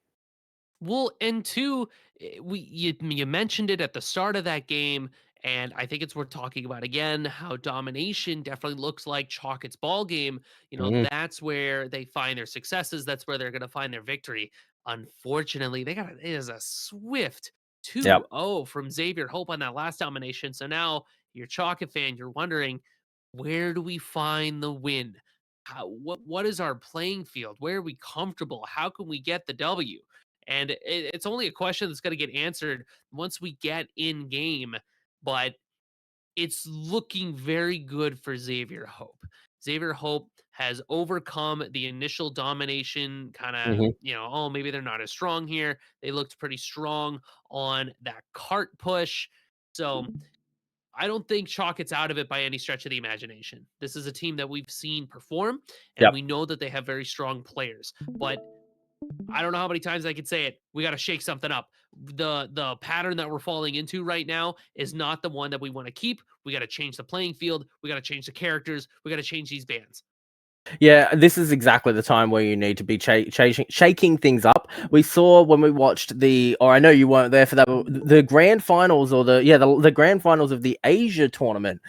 Speaker 2: Well, and two, you mentioned it at the start of that game, and I think it's worth talking about again how domination definitely looks like Chalkit's ball game. That's where they find their successes. That's where they're going to find their victory. Unfortunately, it is a swift
Speaker 1: Yep.
Speaker 2: 2-0 from Xavier Hope on that last domination. So now you're Chalkit fan, you're wondering, where do we find the win? What is our playing field? Where are we comfortable? How can we get the W? And it's only a question that's going to get answered once we get in game. But it's looking very good for Xavier Hope. Xavier Hope has overcome the initial domination kind of,
Speaker 1: Mm-hmm.
Speaker 2: oh, maybe they're not as strong here. They looked pretty strong on that cart push. So I don't think Chalkit's out of it by any stretch of the imagination. This is a team that we've seen perform, and
Speaker 1: Yep.
Speaker 2: we know that they have very strong players. But I don't know how many times I could say it. We got to shake something up. The pattern that we're falling into right now is not the one that we want to keep. We got to change the playing field. We got to change the characters. We got to change these bands.
Speaker 1: Yeah, this is exactly the time where you need to be shaking things up. We saw when we watched or I know you weren't there for that, but the grand finals the grand finals of the Asia tournament.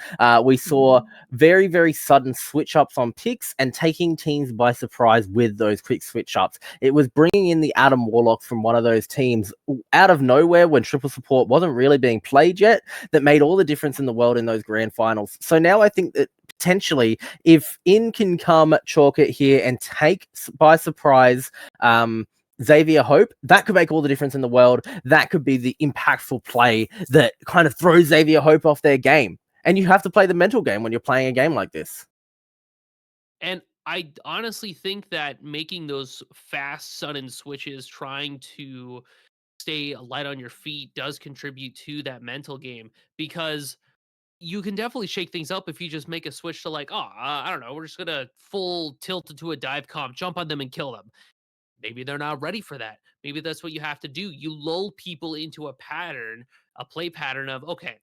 Speaker 1: We saw very, very sudden switch ups on picks and taking teams by surprise with those quick switch ups. It was bringing in the Adam Warlocks from one of those teams out of nowhere when triple support wasn't really being played yet that made all the difference in the world in those grand finals. So now I think that potentially, if in can come Chalkit here and take by surprise Xavier Hope, that could make all the difference in the world. That could be the impactful play that kind of throws Xavier Hope off their game. And you have to play the mental game when you're playing a game like this.
Speaker 2: And I honestly think that making those fast, sudden switches, trying to stay light on your feet, does contribute to that mental game because you can definitely shake things up if you just make a switch to like, I don't know, we're just gonna full tilt into a dive comp, jump on them and kill them. Maybe they're not ready for that. Maybe that's what you have to do. You lull people into a pattern, a play pattern of, okay,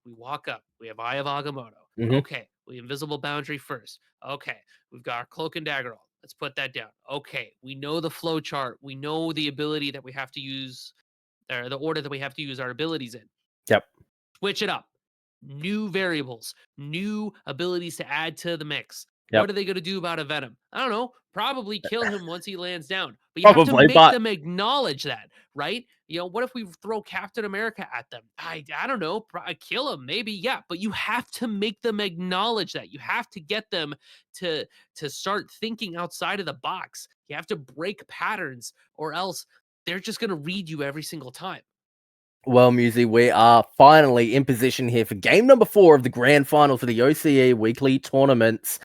Speaker 2: we walk up, we have Eye of Agamotto.
Speaker 1: Mm-hmm.
Speaker 2: Okay, we invisible boundary first. Okay, we've got our cloak and dagger roll. Let's put that down. Okay, we know the flow chart. We know the ability that we have to use, or the order that we have to use our abilities in.
Speaker 1: Yep.
Speaker 2: Switch it up. New variables, new abilities to add to the mix.
Speaker 1: Yep.
Speaker 2: What are they going to do about a Venom? I don't know. Probably kill him once he lands down. But you have to
Speaker 1: Probably,
Speaker 2: make
Speaker 1: but
Speaker 2: them acknowledge that, right? What if we throw Captain America at them? I don't know. Kill him, maybe, yeah. But you have to make them acknowledge that. You have to get them to start thinking outside of the box. You have to break patterns, or else they're just going to read you every single time.
Speaker 1: well, Musi, we are finally in position here for game number 4 of the grand final for the OCE weekly tournaments.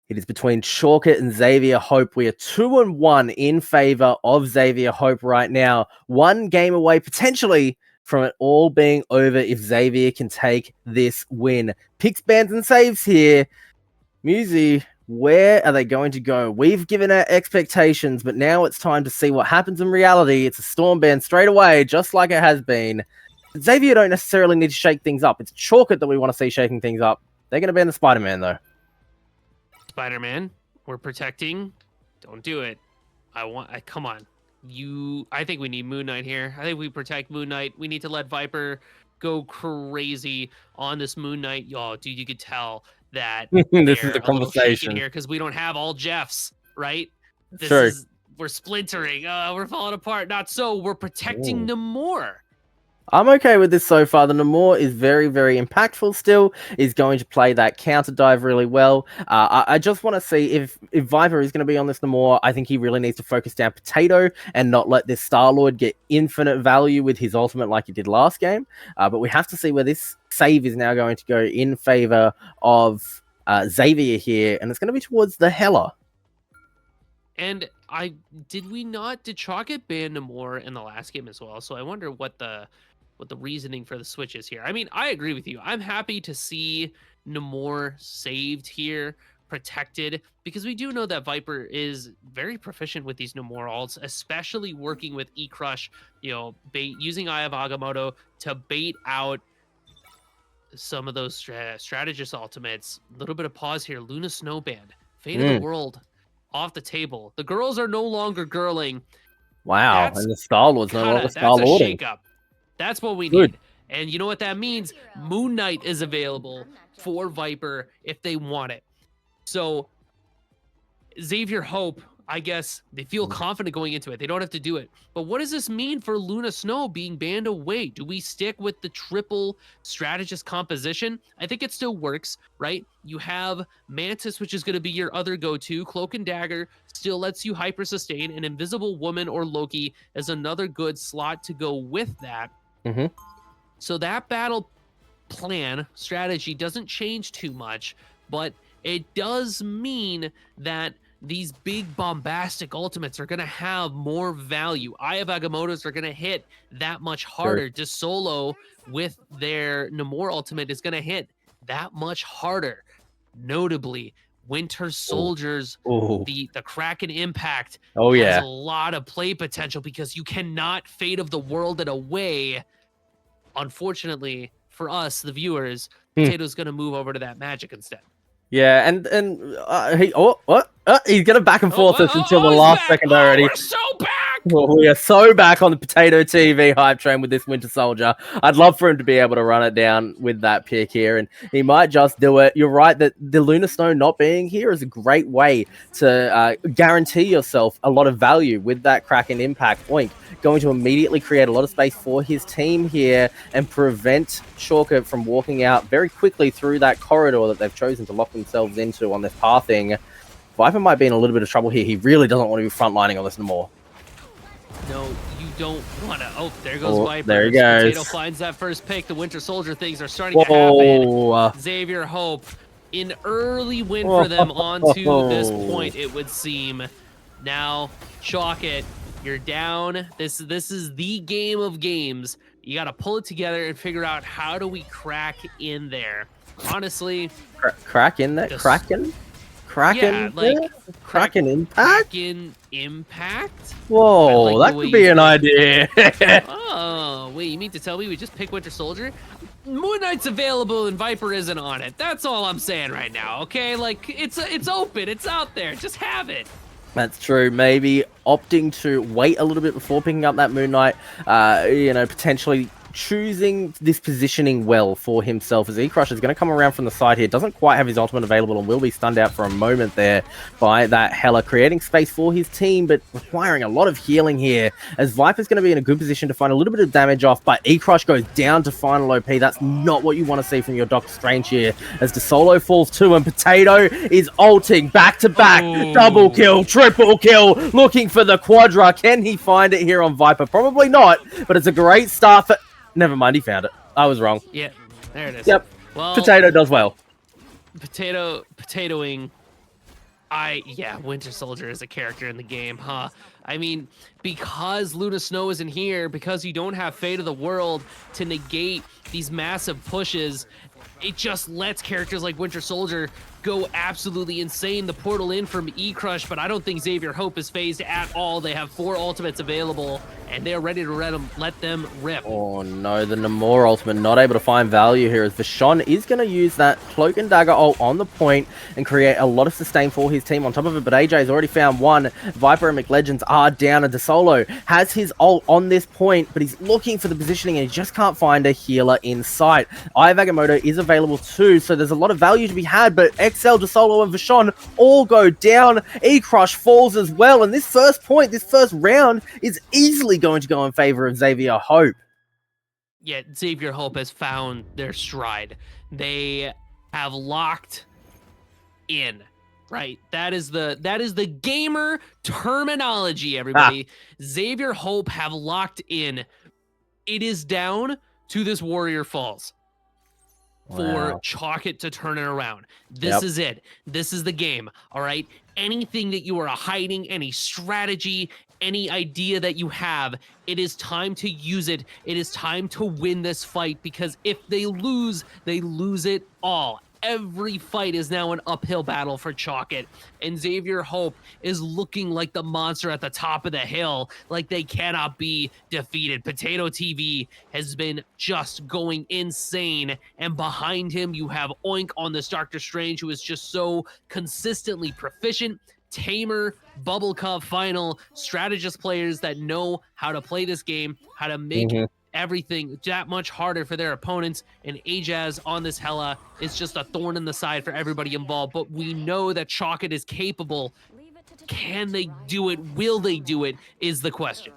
Speaker 1: It is between Chalkit and Zavier Hope. We are 2-1 in favor of Zavier Hope right now. One game away, potentially, from it all being over if Zavier can take this win. Picks, bans, and saves here. Musi, where are they going to go? We've given our expectations, but now it's time to see what happens in reality. It's a storm ban straight away, just like it has been. Zavier don't necessarily need to shake things up. It's Chalkit that we want to see shaking things up. They're going to ban the Spider-Man, though.
Speaker 2: Spider-Man, we're protecting. Don't do it. Come on. I think we need Moon Knight here. I think we protect Moon Knight. We need to let Viper go crazy on this Moon Knight. Yo, dude, you could tell that
Speaker 1: this is the conversation
Speaker 2: here because we don't have all Jeffs, right? We're splintering. We're falling apart. Not so. We're protecting Namor.
Speaker 1: I'm okay with this so far. The Namor is very, very impactful still, is going to play that counter dive really well. I just want to see if Viper is going to be on this Namor. I think he really needs to focus down Potato and not let this Star-Lord get infinite value with his ultimate like he did last game. But we have to see where this save is now going to go in favor of Zavier here, and it's going to be towards the Hela.
Speaker 2: And did Chalkit ban Namor in the last game as well? So I wonder what the reasoning for the switch is here. I mean, I agree with you. I'm happy to see Namor saved here, protected, because we do know that Viper is very proficient with these Namor ults, especially working with E-Crush, using Eye of Agamotto to bait out some of those strategist ultimates. A little bit of pause here. Luna Snowband, Fate of the World off the table. The girls are no longer girling.
Speaker 1: Wow, and the Star-Lord's no longer Star-Lording.
Speaker 2: That's a shake-up. That's what we need. And you know what that means? Moon Knight is available for Viper if they want it. So Zavier Hope, I guess they feel confident going into it. They don't have to do it. But what does this mean for Luna Snow being banned away? Do we stick with the triple strategist composition? I think it still works, right? You have Mantis, which is going to be your other go-to. Cloak and Dagger still lets you hyper sustain. An Invisible Woman or Loki is another good slot to go with that. So that battle plan strategy doesn't change too much, but it does mean that these big bombastic ultimates are going to have more value. Eye of Agamottos are going to hit that much harder. Solo with their Namor ultimate is going to hit that much harder. Notably, Winter Soldiers, the Kraken Impact has a lot of play potential because you cannot Fate of the World it away. Unfortunately for us, the viewers, Potato's going to move over to that magic instead.
Speaker 1: Yeah, and he's gonna back and forth us until the last second already.
Speaker 2: We're so back!
Speaker 1: Well, we are so back on the Potato TV hype train with this Winter Soldier. I'd love for him to be able to run it down with that pick here, and he might just do it. You're right that the Luna Snow not being here is a great way to guarantee yourself a lot of value with that Kraken Impact. Oink, going to immediately create a lot of space for his team here and prevent Chalkit from walking out very quickly through that corridor that they've chosen to lock themselves into on this pathing. Viper might be in a little bit of trouble here. He really doesn't want to be frontlining on this anymore.
Speaker 2: No, you don't want to. Oh, there goes Viper.
Speaker 1: There he goes.
Speaker 2: Potato finds that first pick. The Winter Soldier things are starting to happen. Zavier Hope, an early win for them onto this point, it would seem. Now, Chalkit, you're down. This is the game of games. You got to pull it together and figure out how do we crack in there. Honestly,
Speaker 1: crack in there? Kraken? Kraken? Yeah, Kraken Impact?
Speaker 2: Kraken Impact?
Speaker 1: Whoa, that could be an idea.
Speaker 2: Oh, wait, you mean to tell me we just pick Winter Soldier? Moon Knight's available and Viper isn't on it. That's all I'm saying right now, okay? Like, it's open, it's out there, just have it.
Speaker 1: That's true. Maybe opting to wait a little bit before picking up that Moon Knight, potentially choosing this positioning well for himself as E-Crush is going to come around from the side here. Doesn't quite have his ultimate available and will be stunned out for a moment there by that Hela, creating space for his team, but requiring a lot of healing here as Viper's going to be in a good position to find a little bit of damage off, but E-Crush goes down to final OP. That's not what you want to see from your Doctor Strange here as the solo falls too, and Potato is ulting back-to-back. Double kill, triple kill, looking for the quadra. Can he find it here on Viper? Probably not, but it's a great start for... Never mind, he found it. I was wrong.
Speaker 2: Yeah, there it is.
Speaker 1: Yep.
Speaker 2: Well,
Speaker 1: Potato does well.
Speaker 2: Potatoing Yeah, Winter Soldier is a character in the game, huh? I mean, because Luna Snow isn't here, because you don't have Fate of the World to negate these massive pushes, it just lets characters like Winter Soldier go absolutely insane. The portal in from E-Crush, but I don't think Zavier Hope is phased at all. They have 4 ultimates available, and they're ready to let them rip.
Speaker 1: Oh no, the Namor ultimate not able to find value here as Vashon is going to use that Cloak and Dagger ult on the point and create a lot of sustain for his team on top of it, but AJ has already found one. Viper and McLegends are down, and DeSolo has his ult on this point, but he's looking for the positioning and he just can't find a healer in sight. Agamotto is available too, so there's a lot of value to be had, but XL, DeSolo, and Vashon all go down. E-Crush falls as well, and this first point, this first round is easily going to go in favor of Zavier Hope.
Speaker 2: Yeah, Zavier Hope has found their stride. They have locked in, right? That is the gamer terminology, everybody. Zavier Hope have locked in. It is down to this Warrior Falls for Chalk.it to turn it around. This is it. This is the game, all right? Anything that you are hiding, any strategy, any idea that you have, it is time to use it. It is time to win this fight, because if they lose it all. Every fight is now an uphill battle for Chalk.it, and Zavier Hope is looking like the monster at the top of the hill, like they cannot be defeated. Potato TV has been just going insane, and behind him you have Oink on this Doctor Strange, who is just so consistently proficient. Tamer, Bubble Cup, Final, strategist players that know how to play this game, how to make everything that much harder for their opponents, and Ajaz on this Hela is just a thorn in the side for everybody involved. But we know that Chalk.it is capable. Can they do it? Will they do it? Is the question.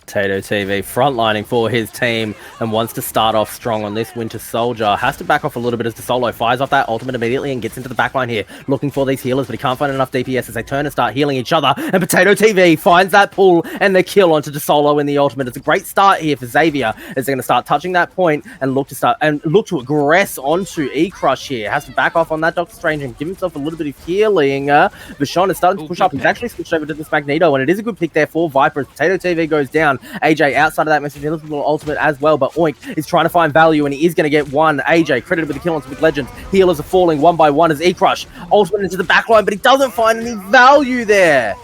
Speaker 1: Potato TV frontlining for his team and wants to start off strong on this Winter Soldier. Has to back off a little bit as DeSolo fires off that ultimate immediately and gets into the backline here, looking for these healers, but he can't find enough DPS as they turn and start healing each other. And Potato TV finds that pull and the kill onto DeSolo in the ultimate. It's a great start here for Zavier as they're going to start touching that point and look to aggress onto E-Crush here. Has to back off on that Doctor Strange and give himself a little bit of healing. Vashon is starting to push up. He's actually switched over to this Magneto, and it is a good pick there for Viper as Potato TV goes down. AJ outside of that message, he looks a little ultimate as well, but Oink is trying to find value, and he is going to get one. AJ credited with the kill on Big Legends. Healers are falling one by one as E-Crush ultimate into the backline, but he doesn't find any value there.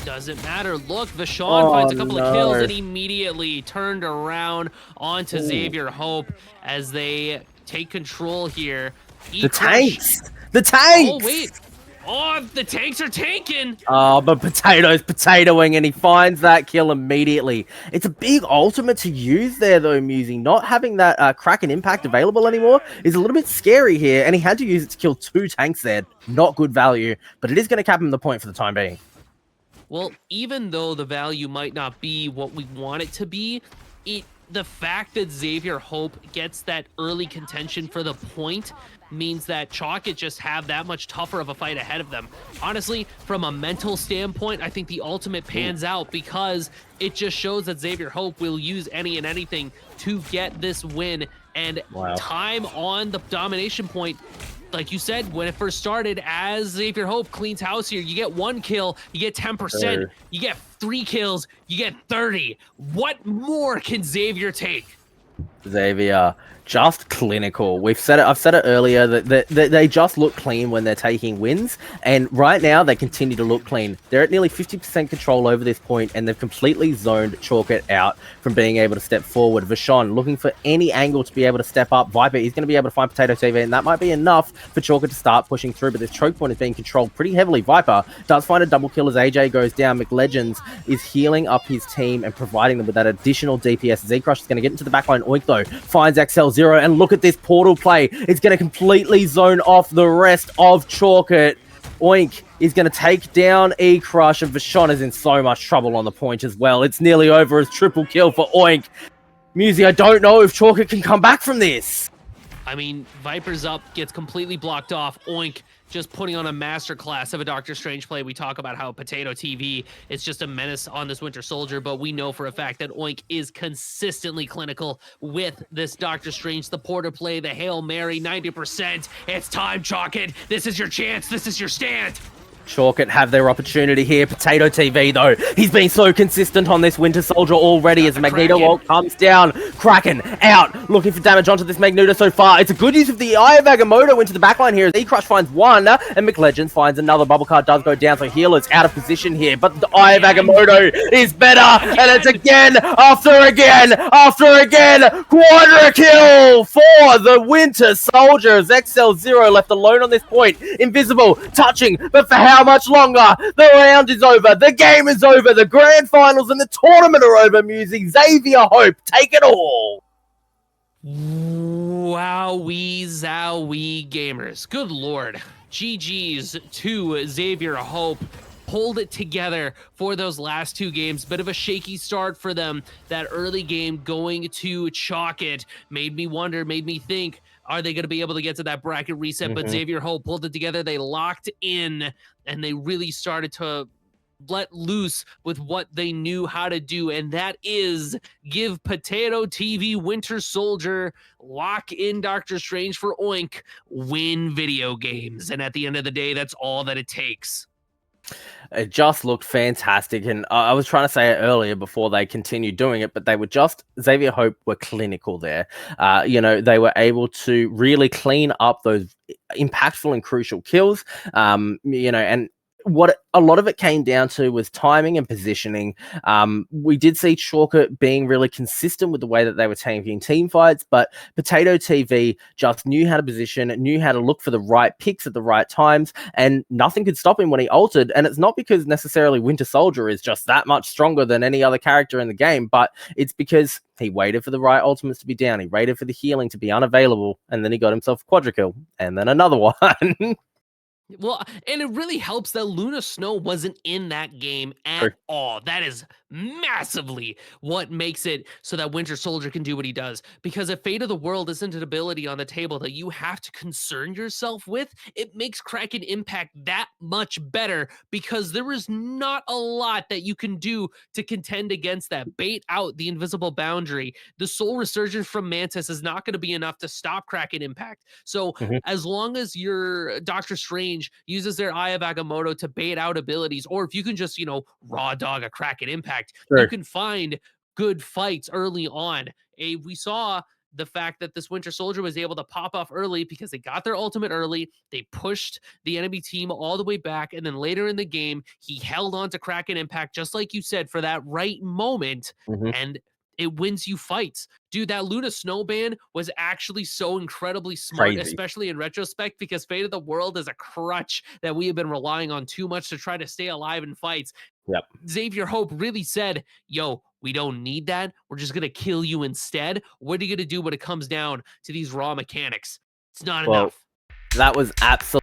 Speaker 2: Doesn't matter. Look, Vashon finds a couple of kills and immediately turned around onto Zavier Hope as they take control here.
Speaker 1: The tanks! The tanks!
Speaker 2: Oh, wait. Oh, the tanks are tanking.
Speaker 1: Oh, but Potato's potatoing, and he finds that kill immediately. It's a big ultimate to use there, though, Musy. Not having that Kraken impact available anymore is a little bit scary here, and he had to use it to kill 2 tanks there. Not good value, but it is going to cap him the point for the time being.
Speaker 2: Well, even though the value might not be what we want it to be, the fact that Zavier Hope gets that early contention for the point means that Chalk.it just have that much tougher of a fight ahead of them. Honestly, from a mental standpoint, I think the ultimate pans out because it just shows that Zavier Hope will use any and anything to get this win. And time on the domination point, like you said, when it first started, as Zavier Hope cleans house here, you get 1 kill, you get 10%, you get 3 kills, you get 30. What more can Zavier take?
Speaker 1: Zavier, just clinical. I've said it earlier that they just look clean when they're taking wins, and right now they continue to look clean. They're at nearly 50% control over this point, and they've completely zoned Chalk.it out from being able to step forward. Vashon looking for any angle to be able to step up. Viper is going to be able to find Potato TV, and that might be enough for Chalk.it to start pushing through, but this choke point is being controlled pretty heavily. Viper does find a double kill as AJ goes down. McLegends is healing up his team and providing them with that additional DPS. Z-Crush is going to get into the backline. Oink, though, finds XL0, and look at this portal play. It's going to completely zone off the rest of Chalk.it. Oink is going to take down E-Crush, and Vashon is in so much trouble on the point as well. It's nearly over as triple kill for Oink. Musy, I don't know if Chalk.it can come back from this.
Speaker 2: I mean, Viper's up, gets completely blocked off. Oink just putting on a masterclass of a Doctor Strange play. We talk about how Potato TV is just a menace on this Winter Soldier, but we know for a fact that Oink is consistently clinical with this Doctor Strange. The Porter play, the Hail Mary, 90%. It's time, Chalk.it. This is your chance. This is your stand.
Speaker 1: Chalk it have their opportunity here. Potato TV, though, he's been so consistent on this Winter Soldier already as Magneto ult comes down. Kraken out, looking for damage onto this Magneto so far. It's a good use of the Eye of Agamotto into the backline here as E-Crush finds one, and McLegends finds another. Bubble card does go down, so Healer's out of position here, but the Eye of Agamotto is better, and it's again, after again, quadra kill for the Winter Soldiers. XL0 left alone on this point. Invisible, touching, but for how much longer? The round is over, the game is over, the grand finals and the tournament are over, Music. Zavier Hope, take it all.
Speaker 2: Wowee zowie gamers. Good lord. GG's to Zavier Hope. Pulled it together for those last two games. Bit of a shaky start for them. That early game going to chalk it made me wonder, made me think, are they going to be able to get to that bracket reset? But Zavier Hope pulled it together. They locked in and they really started to let loose with what they knew how to do, and that is give Potato TV Winter Soldier, lock in Doctor Strange for Oink, win video games. And at the end of the day, that's all that it takes.
Speaker 1: It just looked fantastic, and I was trying to say it earlier before they continued doing it, but they were just, Zavier Hope were clinical there. You know, they were able to really clean up those impactful and crucial kills, you know, and what a lot of it came down to was timing and positioning. We did see Chalker being really consistent with the way that they were taking team fights, but Potato TV just knew how to position, knew how to look for the right picks at the right times, and nothing could stop him when he ulted. And it's not because necessarily Winter Soldier is just that much stronger than any other character in the game, but it's because he waited for the right ultimates to be down, he waited for the healing to be unavailable, and then he got himself a quadra kill, and then another one.
Speaker 2: Well, and it really helps that Luna Snow wasn't in that game at all. That is massively what makes it so that Winter Soldier can do what he does. Because if Fate of the World isn't an ability on the table that you have to concern yourself with, it makes Kraken Impact that much better because there is not a lot that you can do to contend against that. Bait out the invisible boundary. The Soul Resurgence from Mantis is not going to be enough to stop Kraken Impact. So as long as your Doctor Strange uses their Eye of Agamotto to bait out abilities, or if you can just, you know, raw dog a Kraken Impact, you can find good fights early on. We saw the fact that this Winter Soldier was able to pop off early because they got their ultimate early. They pushed the enemy team all the way back. And then later in the game, he held on to Kraken Impact, just like you said, for that right moment. And it wins you fights. Dude, that Luna Snowban was actually so incredibly smart, especially in retrospect, because Fate of the World is a crutch that we have been relying on too much to try to stay alive in fights. Zavier Hope really said, yo, we don't need that. We're just going to kill you instead. What are you going to do when it comes down to these raw mechanics? It's not enough.
Speaker 1: That was absolutely